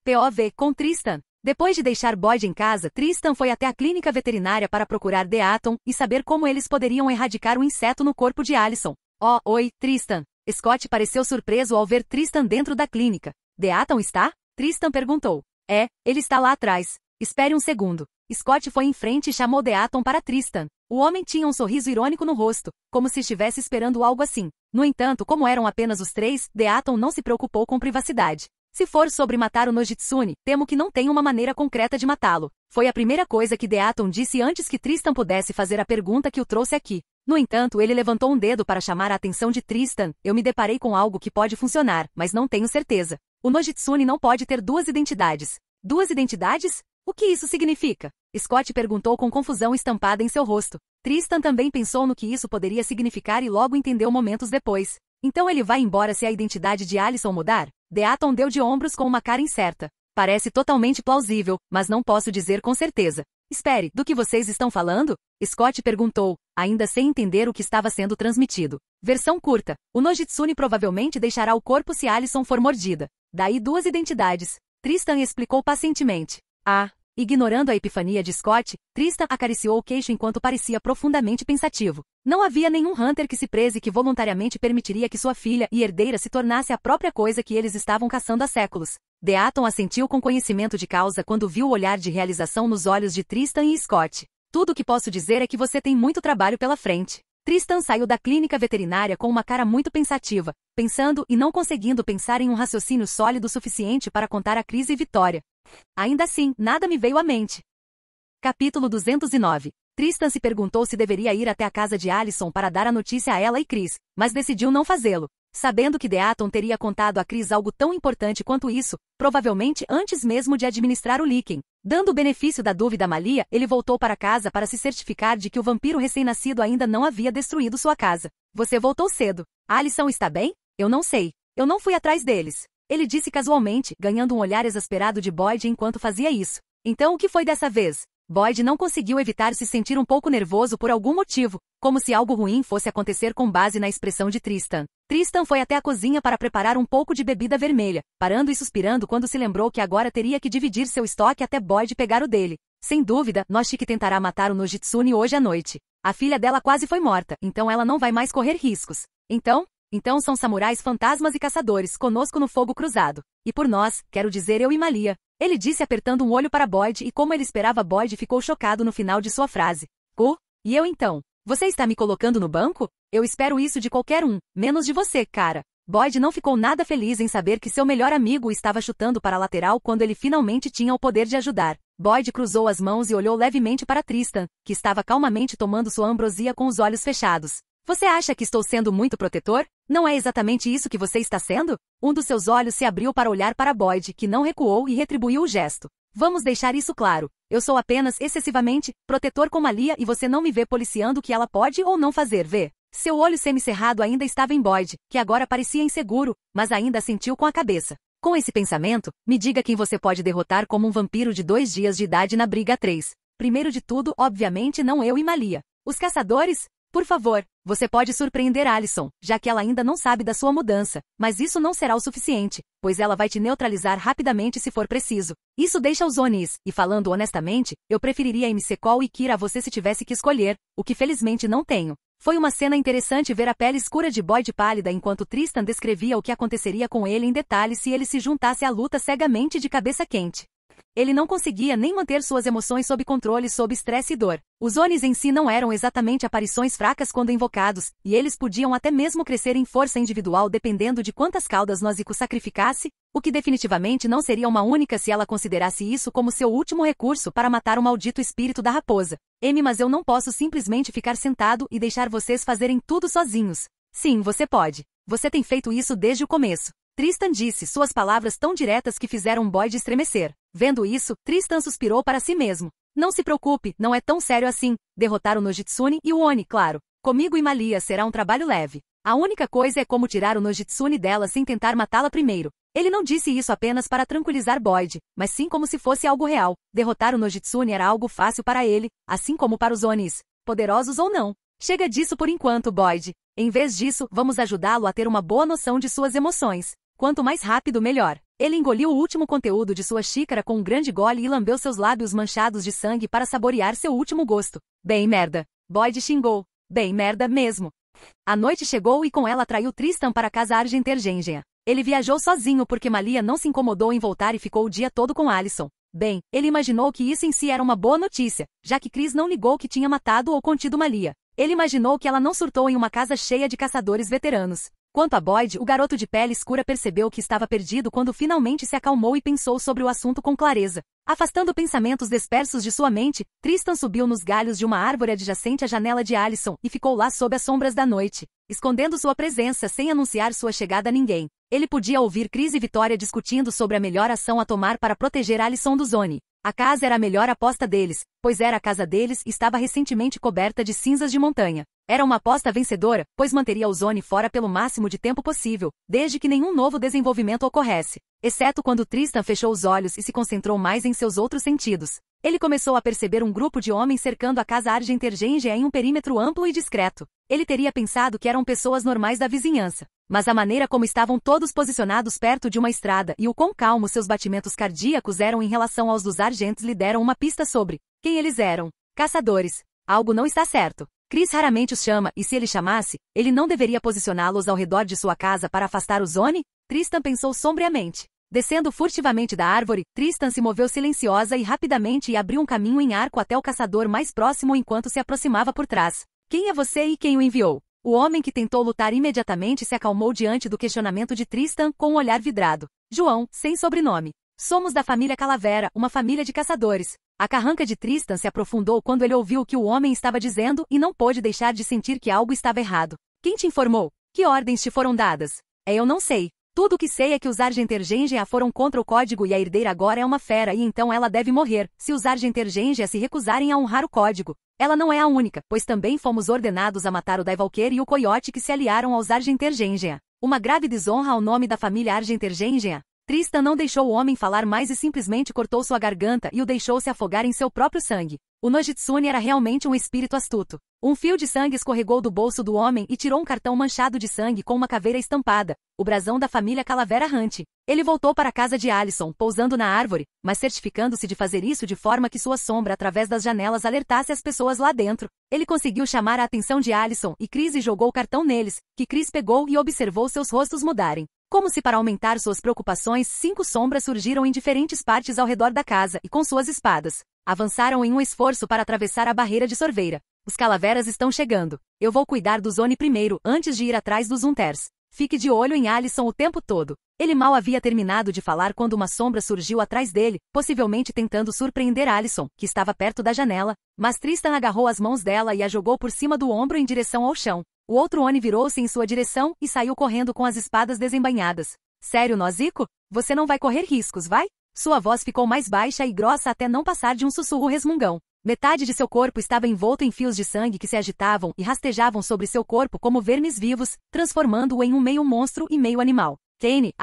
S1: POV com Tristan. Depois de deixar Boyd em casa, Tristan foi até a clínica veterinária para procurar Deaton e saber como eles poderiam erradicar o inseto no corpo de Alison. Oh, oi, Tristan. Scott pareceu surpreso ao ver Tristan dentro da clínica. Deaton está? Tristan perguntou. É, ele está lá atrás. Espere um segundo. Scott foi em frente e chamou Deaton para Tristan. O homem tinha um sorriso irônico no rosto, como se estivesse esperando algo assim. No entanto, como eram apenas os três, Deaton não se preocupou com privacidade. Se for sobre matar o Nojitsune, temo que não tenha uma maneira concreta de matá-lo. Foi a primeira coisa que Deaton disse antes que Tristan pudesse fazer a pergunta que o trouxe aqui. No entanto, ele levantou um dedo para chamar a atenção de Tristan. Eu me deparei com algo que pode funcionar, mas não tenho certeza. O Nojitsune não pode ter duas identidades. Duas identidades? O que isso significa? Scott perguntou com confusão estampada em seu rosto. Tristan também pensou no que isso poderia significar e logo entendeu momentos depois. Então ele vai embora se a identidade de Alison mudar? Deaton deu de ombros com uma cara incerta. Parece totalmente plausível, mas não posso dizer com certeza. Espere, do que vocês estão falando? Scott perguntou, ainda sem entender o que estava sendo transmitido. Versão curta. O Nojitsune provavelmente deixará o corpo se Alison for mordida. Daí duas identidades. Tristan explicou pacientemente. Ignorando a epifania de Scott, Tristan acariciou o queixo enquanto parecia profundamente pensativo. Não havia nenhum Hunter que se preze que voluntariamente permitiria que sua filha e herdeira se tornasse a própria coisa que eles estavam caçando há séculos. Deaton assentiu com conhecimento de causa quando viu o olhar de realização nos olhos de Tristan e Scott. Tudo o que posso dizer é que você tem muito trabalho pela frente. Tristan saiu da clínica veterinária com uma cara muito pensativa, pensando e não conseguindo pensar em um raciocínio sólido o suficiente para contar a crise e vitória. Ainda assim, nada me veio à mente. Capítulo 209. Tristan se perguntou se deveria ir até a casa de Alison para dar a notícia a ela e Chris, mas decidiu não fazê-lo. Sabendo que Deaton teria contado a Chris algo tão importante quanto isso, provavelmente antes mesmo de administrar o líquen. Dando o benefício da dúvida a Malia, ele voltou para casa para se certificar de que o vampiro recém-nascido ainda não havia destruído sua casa. Você voltou cedo. Alison está bem? Eu não sei. Eu não fui atrás deles. Ele disse casualmente, ganhando um olhar exasperado de Boyd enquanto fazia isso. Então o que foi dessa vez? Boyd não conseguiu evitar se sentir um pouco nervoso por algum motivo, como se algo ruim fosse acontecer com base na expressão de Tristan. Tristan foi até a cozinha para preparar um pouco de bebida vermelha, parando e suspirando quando se lembrou que agora teria que dividir seu estoque até Boyd pegar o dele. Sem dúvida, Noshiki tentará matar o Nojitsune hoje à noite. A filha dela quase foi morta, então ela não vai mais correr riscos. Então são samurais fantasmas e caçadores, conosco no fogo cruzado. E por nós, quero dizer eu e Malia. Ele disse apertando um olho para Boyd e como ele esperava Boyd ficou chocado no final de sua frase. E eu então? Você está me colocando no banco? Eu espero isso de qualquer um, menos de você, cara. Boyd não ficou nada feliz em saber que seu melhor amigo estava chutando para a lateral quando ele finalmente tinha o poder de ajudar. Boyd cruzou as mãos e olhou levemente para Tristan, que estava calmamente tomando sua ambrosia com os olhos fechados. Você acha que estou sendo muito protetor? Não é exatamente isso que você está sendo? Um dos seus olhos se abriu para olhar para Boyd, que não recuou e retribuiu o gesto. Vamos deixar isso claro. Eu sou apenas excessivamente protetor com Malia e você não me vê policiando o que ela pode ou não fazer, vê? Seu olho semicerrado ainda estava em Boyd, que agora parecia inseguro, mas ainda assentiu com a cabeça. Com esse pensamento, me diga quem você pode derrotar como um vampiro de 2 dias de idade na briga 3. Primeiro de tudo, obviamente não eu e Malia. Os caçadores? Por favor, você pode surpreender Alison, já que ela ainda não sabe da sua mudança, mas isso não será o suficiente, pois ela vai te neutralizar rapidamente se for preciso. Isso deixa os Onis, e falando honestamente, eu preferiria MC Cole e Kira a você se tivesse que escolher, o que felizmente não tenho. Foi uma cena interessante ver a pele escura de Boyd pálida enquanto Tristan descrevia o que aconteceria com ele em detalhes se ele se juntasse à luta cegamente de cabeça quente. Ele não conseguia nem manter suas emoções sob controle sob estresse e dor. Os Onis em si não eram exatamente aparições fracas quando invocados, e eles podiam até mesmo crescer em força individual dependendo de quantas caudas Nozico sacrificasse, o que definitivamente não seria uma única se ela considerasse isso como seu último recurso para matar o maldito espírito da raposa. Mas eu não posso simplesmente ficar sentado e deixar vocês fazerem tudo sozinhos. Sim, você pode. Você tem feito isso desde o começo. Tristan disse, suas palavras tão diretas que fizeram Boyd estremecer. Vendo isso, Tristan suspirou para si mesmo. Não se preocupe, não é tão sério assim. Derrotar o Nojitsune e o Oni, claro. Comigo e Malia será um trabalho leve. A única coisa é como tirar o Nojitsune dela sem tentar matá-la primeiro. Ele não disse isso apenas para tranquilizar Boyd, mas sim como se fosse algo real. Derrotar o Nojitsune era algo fácil para ele, assim como para os Onis, poderosos ou não. Chega disso por enquanto, Boyd. Em vez disso, vamos ajudá-lo a ter uma boa noção de suas emoções. Quanto mais rápido, melhor. Ele engoliu o último conteúdo de sua xícara com um grande gole e lambeu seus lábios manchados de sangue para saborear seu último gosto. Bem merda. Boyd xingou. Bem merda mesmo. A noite chegou e com ela atraiu Tristan para a casa Argentergengia. Ele viajou sozinho porque Malia não se incomodou em voltar e ficou o dia todo com Alyson. Bem, ele imaginou que isso em si era uma boa notícia, já que Chris não ligou que tinha matado ou contido Malia. Ele imaginou que ela não surtou em uma casa cheia de caçadores veteranos. Quanto a Boyd, o garoto de pele escura percebeu que estava perdido quando finalmente se acalmou e pensou sobre o assunto com clareza. Afastando pensamentos dispersos de sua mente, Tristan subiu nos galhos de uma árvore adjacente à janela de Alyson e ficou lá sob as sombras da noite, escondendo sua presença sem anunciar sua chegada a ninguém. Ele podia ouvir Chris e Vitória discutindo sobre a melhor ação a tomar para proteger Alyson do Oni. A casa era a melhor aposta deles, pois era a casa deles e estava recentemente coberta de cinzas de montanha. Era uma aposta vencedora, pois manteria o Oni fora pelo máximo de tempo possível, desde que nenhum novo desenvolvimento ocorresse, exceto quando Tristan fechou os olhos e se concentrou mais em seus outros sentidos. Ele começou a perceber um grupo de homens cercando a casa Argentergengia em um perímetro amplo e discreto. Ele teria pensado que eram pessoas normais da vizinhança, mas a maneira como estavam todos posicionados perto de uma estrada e o quão calmos seus batimentos cardíacos eram em relação aos dos Argentes lhe deram uma pista sobre quem eles eram. Caçadores. Algo não está certo. Chris raramente os chama, e se ele chamasse, ele não deveria posicioná-los ao redor de sua casa para afastar os Oni? Tristan pensou sombriamente. Descendo furtivamente da árvore, Tristan se moveu silenciosa e rapidamente e abriu um caminho em arco até o caçador mais próximo enquanto se aproximava por trás. Quem é você e quem o enviou? O homem que tentou lutar imediatamente se acalmou diante do questionamento de Tristan com um olhar vidrado. João, sem sobrenome. Somos da família Calavera, uma família de caçadores. A carranca de Tristan se aprofundou quando ele ouviu o que o homem estava dizendo e não pôde deixar de sentir que algo estava errado. Quem te informou? Que ordens te foram dadas? Eu não sei. Tudo o que sei é que os Argentergengia foram contra o código e a herdeira agora é uma fera e então ela deve morrer, se os Argentergengia se recusarem a honrar o código. Ela não é a única, pois também fomos ordenados a matar o Daivalquer e o Coiote que se aliaram aos Argentergengia. Uma grave desonra ao nome da família Argentergengia. Tristan não deixou o homem falar mais e simplesmente cortou sua garganta e o deixou se afogar em seu próprio sangue. O Nojitsune era realmente um espírito astuto. Um fio de sangue escorregou do bolso do homem e tirou um cartão manchado de sangue com uma caveira estampada, o brasão da família Calavera Hunt. Ele voltou para a casa de Alyson, pousando na árvore, mas certificando-se de fazer isso de forma que sua sombra através das janelas alertasse as pessoas lá dentro. Ele conseguiu chamar a atenção de Alyson e Chris jogou o cartão neles, que Chris pegou e observou seus rostos mudarem. Como se para aumentar suas preocupações, 5 sombras surgiram em diferentes partes ao redor da casa e com suas espadas. Avançaram em um esforço para atravessar a barreira de sorveira. Os calaveras estão chegando. Eu vou cuidar do Oni primeiro, antes de ir atrás dos Hunters. Fique de olho em Alyson o tempo todo. Ele mal havia terminado de falar quando uma sombra surgiu atrás dele, possivelmente tentando surpreender Alyson, que estava perto da janela, mas Tristan agarrou as mãos dela e a jogou por cima do ombro em direção ao chão. O outro Oni virou-se em sua direção e saiu correndo com as espadas desembainhadas. Sério, Nozico? Você não vai correr riscos, vai? Sua voz ficou mais baixa e grossa até não passar de um sussurro resmungão. Metade de seu corpo estava envolto em fios de sangue que se agitavam e rastejavam sobre seu corpo como vermes vivos, transformando-o em um meio monstro e meio animal. Kane,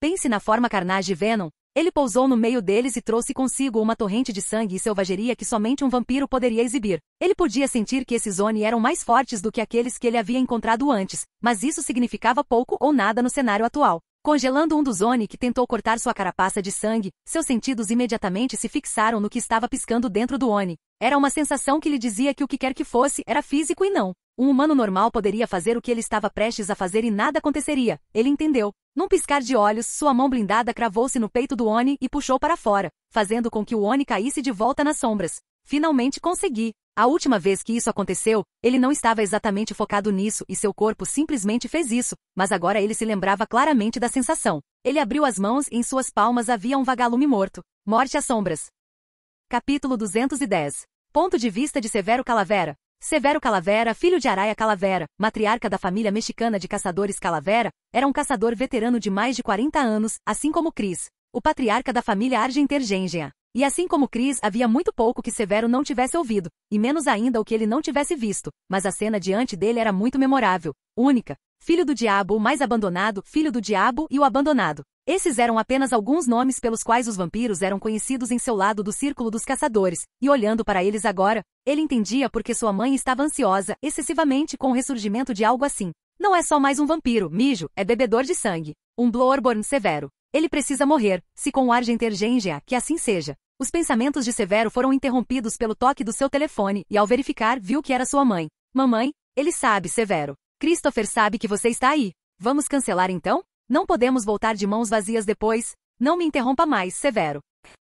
S1: pense na forma carnaz de Venom. Ele pousou no meio deles e trouxe consigo uma torrente de sangue e selvageria que somente um vampiro poderia exibir. Ele podia sentir que esses Oni eram mais fortes do que aqueles que ele havia encontrado antes, mas isso significava pouco ou nada no cenário atual. Congelando um dos Oni que tentou cortar sua carapaça de sangue, seus sentidos imediatamente se fixaram no que estava piscando dentro do Oni. Era uma sensação que lhe dizia que o que quer que fosse era físico e não Um humano normal poderia fazer o que ele estava prestes a fazer e nada aconteceria. Ele entendeu. Num piscar de olhos, sua mão blindada cravou-se no peito do Oni e puxou para fora, fazendo com que o Oni caísse de volta nas sombras. Finalmente consegui. A última vez que isso aconteceu, ele não estava exatamente focado nisso e seu corpo simplesmente fez isso, mas agora ele se lembrava claramente da sensação. Ele abriu as mãos e em suas palmas havia um vagalume morto. Morte às sombras. Capítulo 210. Ponto de vista de Severo Calavera. Severo Calavera, filho de Araya Calavera, matriarca da família mexicana de caçadores Calavera, era um caçador veterano de mais de 40 anos, assim como Chris, o patriarca da família Argentergengia. E assim como Chris, havia muito pouco que Severo não tivesse ouvido, e menos ainda o que ele não tivesse visto, mas a cena diante dele era muito memorável, única. Filho do diabo, o mais abandonado, filho do diabo e o abandonado. Esses eram apenas alguns nomes pelos quais os vampiros eram conhecidos em seu lado do círculo dos caçadores, e olhando para eles agora, ele entendia porque sua mãe estava ansiosa, excessivamente, com o ressurgimento de algo assim. Não é só mais um vampiro, mijo, é bebedor de sangue. Um Bloodborne severo. Ele precisa morrer, se com o Argentergengia, que assim seja. Os pensamentos de Severo foram interrompidos pelo toque do seu telefone, e ao verificar, viu que era sua mãe. Mamãe, ele sabe, Severo. Christopher sabe que você está aí. Vamos cancelar então? Não podemos voltar de mãos vazias depois. Não me interrompa mais, Severo.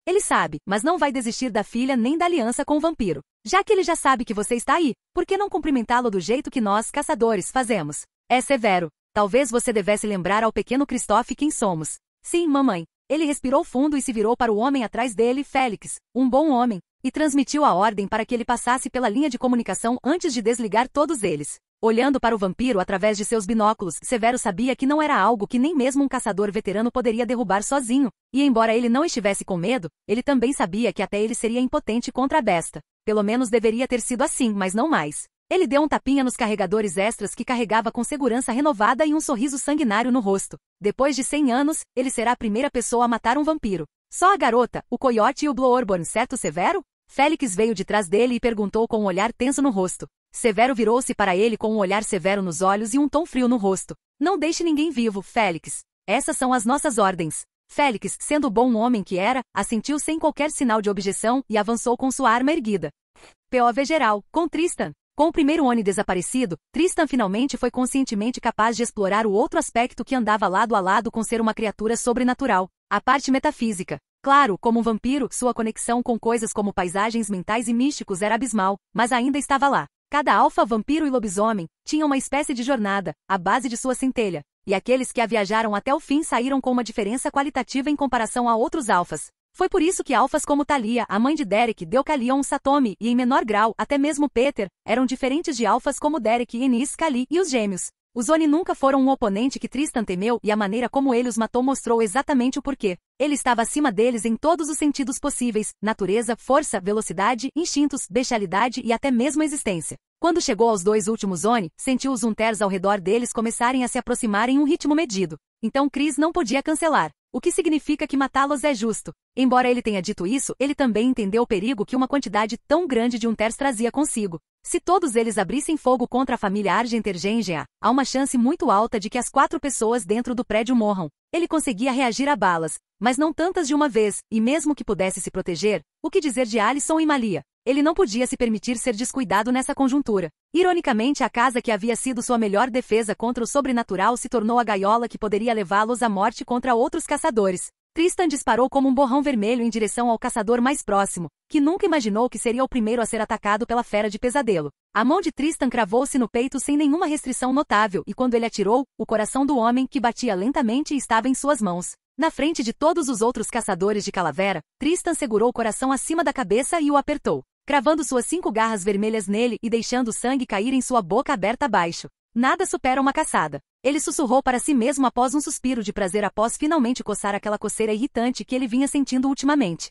S1: Ele sabe, mas não vai desistir da filha nem da aliança com o vampiro. Já que ele já sabe que você está aí, por que não cumprimentá-lo do jeito que nós, caçadores, fazemos? É Severo. Talvez você devesse lembrar ao pequeno Christophe quem somos. Sim, mamãe. Ele respirou fundo e se virou para o homem atrás dele, Félix, um bom homem, e transmitiu a ordem para que ele passasse pela linha de comunicação antes de desligar todos eles. Olhando para o vampiro através de seus binóculos, Severo sabia que não era algo que nem mesmo um caçador veterano poderia derrubar sozinho, e embora ele não estivesse com medo, ele também sabia que até ele seria impotente contra a besta. Pelo menos deveria ter sido assim, mas não mais. Ele deu um tapinha nos carregadores extras que carregava com segurança renovada e um sorriso sanguinário no rosto. Depois de 100 anos, ele será a primeira pessoa a matar um vampiro. Só a garota, o coiote e o Bloodborne, certo, Severo? Félix veio de trás dele e perguntou com um olhar tenso no rosto. Severo virou-se para ele com um olhar severo nos olhos e um tom frio no rosto. Não deixe ninguém vivo, Félix. Essas são as nossas ordens. Félix, sendo o bom homem que era, assentiu sem qualquer sinal de objeção e avançou com sua arma erguida. POV geral, com Tristan. Com o primeiro Oni desaparecido, Tristan finalmente foi conscientemente capaz de explorar o outro aspecto que andava lado a lado com ser uma criatura sobrenatural, a parte metafísica. Claro, como um vampiro, sua conexão com coisas como paisagens mentais e místicos era abismal, mas ainda estava lá. Cada alfa, vampiro e lobisomem tinha uma espécie de jornada, à base de sua centelha, e aqueles que a viajaram até o fim saíram com uma diferença qualitativa em comparação a outros alfas. Foi por isso que alfas como Thalia, a mãe de Derek, Deucalion Satomi e, em menor grau, até mesmo Peter, eram diferentes de alfas como Derek, Ennis, Kali e os gêmeos. Os Oni nunca foram um oponente que Tristan temeu e a maneira como ele os matou mostrou exatamente o porquê. Ele estava acima deles em todos os sentidos possíveis, natureza, força, velocidade, instintos, bestialidade e até mesmo existência. Quando chegou aos dois últimos Oni, sentiu os Unters ao redor deles começarem a se aproximar em um ritmo medido. Então Chris não podia cancelar. O que significa que matá-los é justo. Embora ele tenha dito isso, ele também entendeu o perigo que uma quantidade tão grande de Unters trazia consigo. Se todos eles abrissem fogo contra a família Argentergengia, há uma chance muito alta de que as 4 pessoas dentro do prédio morram. Ele conseguia reagir a balas, mas não tantas de uma vez, e mesmo que pudesse se proteger, o que dizer de Alisson e Malia? Ele não podia se permitir ser descuidado nessa conjuntura. Ironicamente, a casa que havia sido sua melhor defesa contra o sobrenatural se tornou a gaiola que poderia levá-los à morte contra outros caçadores. Tristan disparou como um borrão vermelho em direção ao caçador mais próximo, que nunca imaginou que seria o primeiro a ser atacado pela fera de pesadelo. A mão de Tristan cravou-se no peito sem nenhuma restrição notável e quando ele atirou, o coração do homem, que batia lentamente, estava em suas mãos. Na frente de todos os outros caçadores de Calavera, Tristan segurou o coração acima da cabeça e o apertou, cravando suas 5 garras vermelhas nele e deixando o sangue cair em sua boca aberta abaixo. Nada supera uma caçada. Ele sussurrou para si mesmo após um suspiro de prazer após finalmente coçar aquela coceira irritante que ele vinha sentindo ultimamente.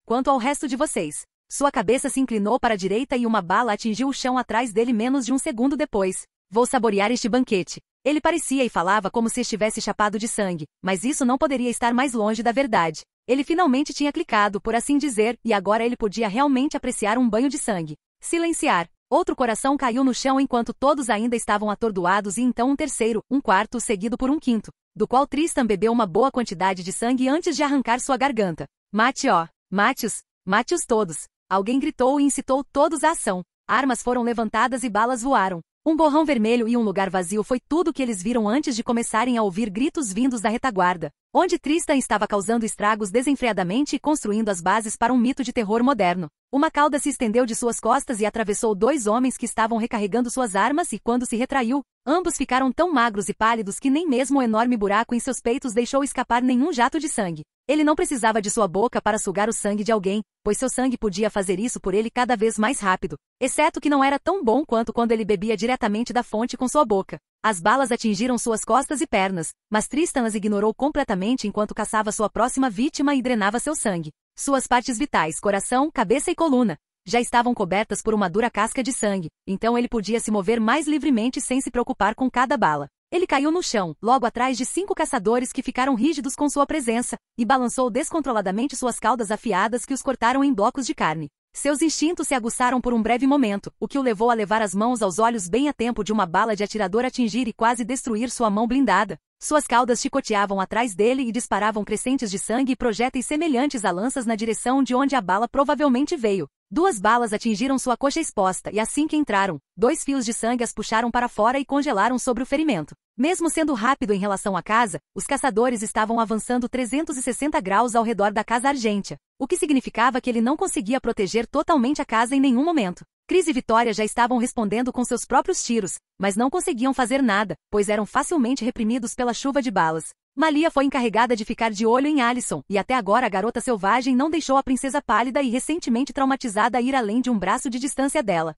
S1: Quanto ao resto de vocês, sua cabeça se inclinou para a direita e uma bala atingiu o chão atrás dele menos de um segundo depois. Vou saborear este banquete. Ele parecia e falava como se estivesse chapado de sangue, mas isso não poderia estar mais longe da verdade. Ele finalmente tinha clicado, por assim dizer, e agora ele podia realmente apreciar um banho de sangue. Silenciar. Outro coração caiu no chão enquanto todos ainda estavam atordoados e então um terceiro, um quarto, seguido por um quinto, do qual Tristan bebeu uma boa quantidade de sangue antes de arrancar sua garganta. Mate-o! Mate-os! Mate-os todos! Alguém gritou e incitou todos à ação. Armas foram levantadas e balas voaram. Um borrão vermelho e um lugar vazio foi tudo que eles viram antes de começarem a ouvir gritos vindos da retaguarda, onde Tristan estava causando estragos desenfreadamente e construindo as bases para um mito de terror moderno. Uma cauda se estendeu de suas costas e atravessou 2 homens que estavam recarregando suas armas e, quando se retraiu, ambos ficaram tão magros e pálidos que nem mesmo o enorme buraco em seus peitos deixou escapar nenhum jato de sangue. Ele não precisava de sua boca para sugar o sangue de alguém, pois seu sangue podia fazer isso por ele cada vez mais rápido, exceto que não era tão bom quanto quando ele bebia diretamente da fonte com sua boca. As balas atingiram suas costas e pernas, mas Tristan as ignorou completamente enquanto caçava sua próxima vítima e drenava seu sangue. Suas partes vitais, coração, cabeça e coluna, já estavam cobertas por uma dura casca de sangue, então ele podia se mover mais livremente sem se preocupar com cada bala. Ele caiu no chão, logo atrás de 5 caçadores que ficaram rígidos com sua presença, e balançou descontroladamente suas caudas afiadas que os cortaram em blocos de carne. Seus instintos se aguçaram por um breve momento, o que o levou a levar as mãos aos olhos bem a tempo de uma bala de atirador atingir e quase destruir sua mão blindada. Suas caudas chicoteavam atrás dele e disparavam crescentes de sangue e projéteis semelhantes a lanças na direção de onde a bala provavelmente veio. 2 balas atingiram sua coxa exposta e assim que entraram, 2 fios de sangue as puxaram para fora e congelaram sobre o ferimento. Mesmo sendo rápido em relação à casa, os caçadores estavam avançando 360 graus ao redor da casa argêntea, o que significava que ele não conseguia proteger totalmente a casa em nenhum momento. Chris e Vitória já estavam respondendo com seus próprios tiros, mas não conseguiam fazer nada, pois eram facilmente reprimidos pela chuva de balas. Malia foi encarregada de ficar de olho em Alyson, e até agora a garota selvagem não deixou a princesa pálida e recentemente traumatizada ir além de um braço de distância dela.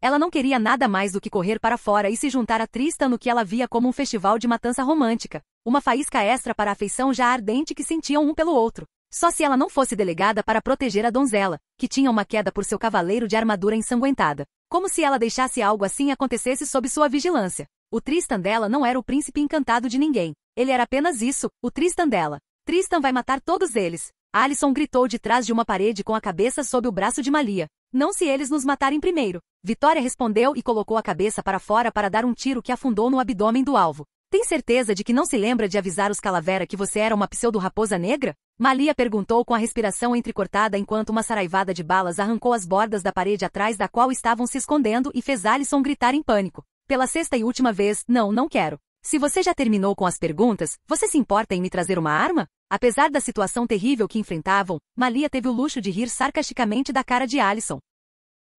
S1: Ela não queria nada mais do que correr para fora e se juntar a Tristan no que ela via como um festival de matança romântica, uma faísca extra para a afeição já ardente que sentiam um pelo outro. Só se ela não fosse delegada para proteger a donzela, que tinha uma queda por seu cavaleiro de armadura ensanguentada. Como se ela deixasse algo assim acontecesse sob sua vigilância. O Tristan dela não era o príncipe encantado de ninguém. Ele era apenas isso, o Tristan dela. Tristan vai matar todos eles. Alyson gritou de trás de uma parede com a cabeça sob o braço de Malia. Não se eles nos matarem primeiro. Vitória respondeu e colocou a cabeça para fora para dar um tiro que afundou no abdômen do alvo. Tem certeza de que não se lembra de avisar os Calavera que você era uma pseudo-raposa negra? Malia perguntou com a respiração entrecortada enquanto uma saraivada de balas arrancou as bordas da parede atrás da qual estavam se escondendo e fez Alyson gritar em pânico. Pela 6ª e última vez, não quero. Se você já terminou com as perguntas, você se importa em me trazer uma arma? Apesar da situação terrível que enfrentavam, Malia teve o luxo de rir sarcasticamente da cara de Alyson.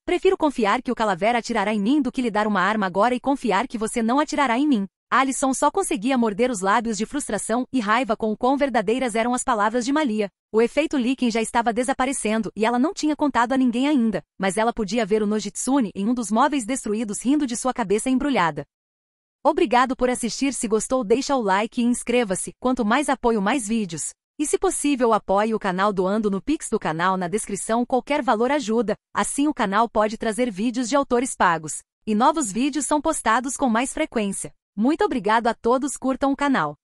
S1: Prefiro confiar que o Calavera atirará em mim do que lhe dar uma arma agora e confiar que você não atirará em mim. Alyson só conseguia morder os lábios de frustração e raiva com o quão verdadeiras eram as palavras de Malia. O efeito Lycan já estava desaparecendo e ela não tinha contado a ninguém ainda, mas ela podia ver o Nojitsune em um dos móveis destruídos rindo de sua cabeça embrulhada. Obrigado por assistir. Se gostou, deixa o like e inscreva-se. Quanto mais apoio, mais vídeos. E se possível, apoie o canal doando no Pix do canal na descrição. Qualquer valor ajuda, assim o canal pode trazer vídeos de autores pagos. E novos vídeos são postados com mais frequência. Muito obrigado a todos, curtam o canal.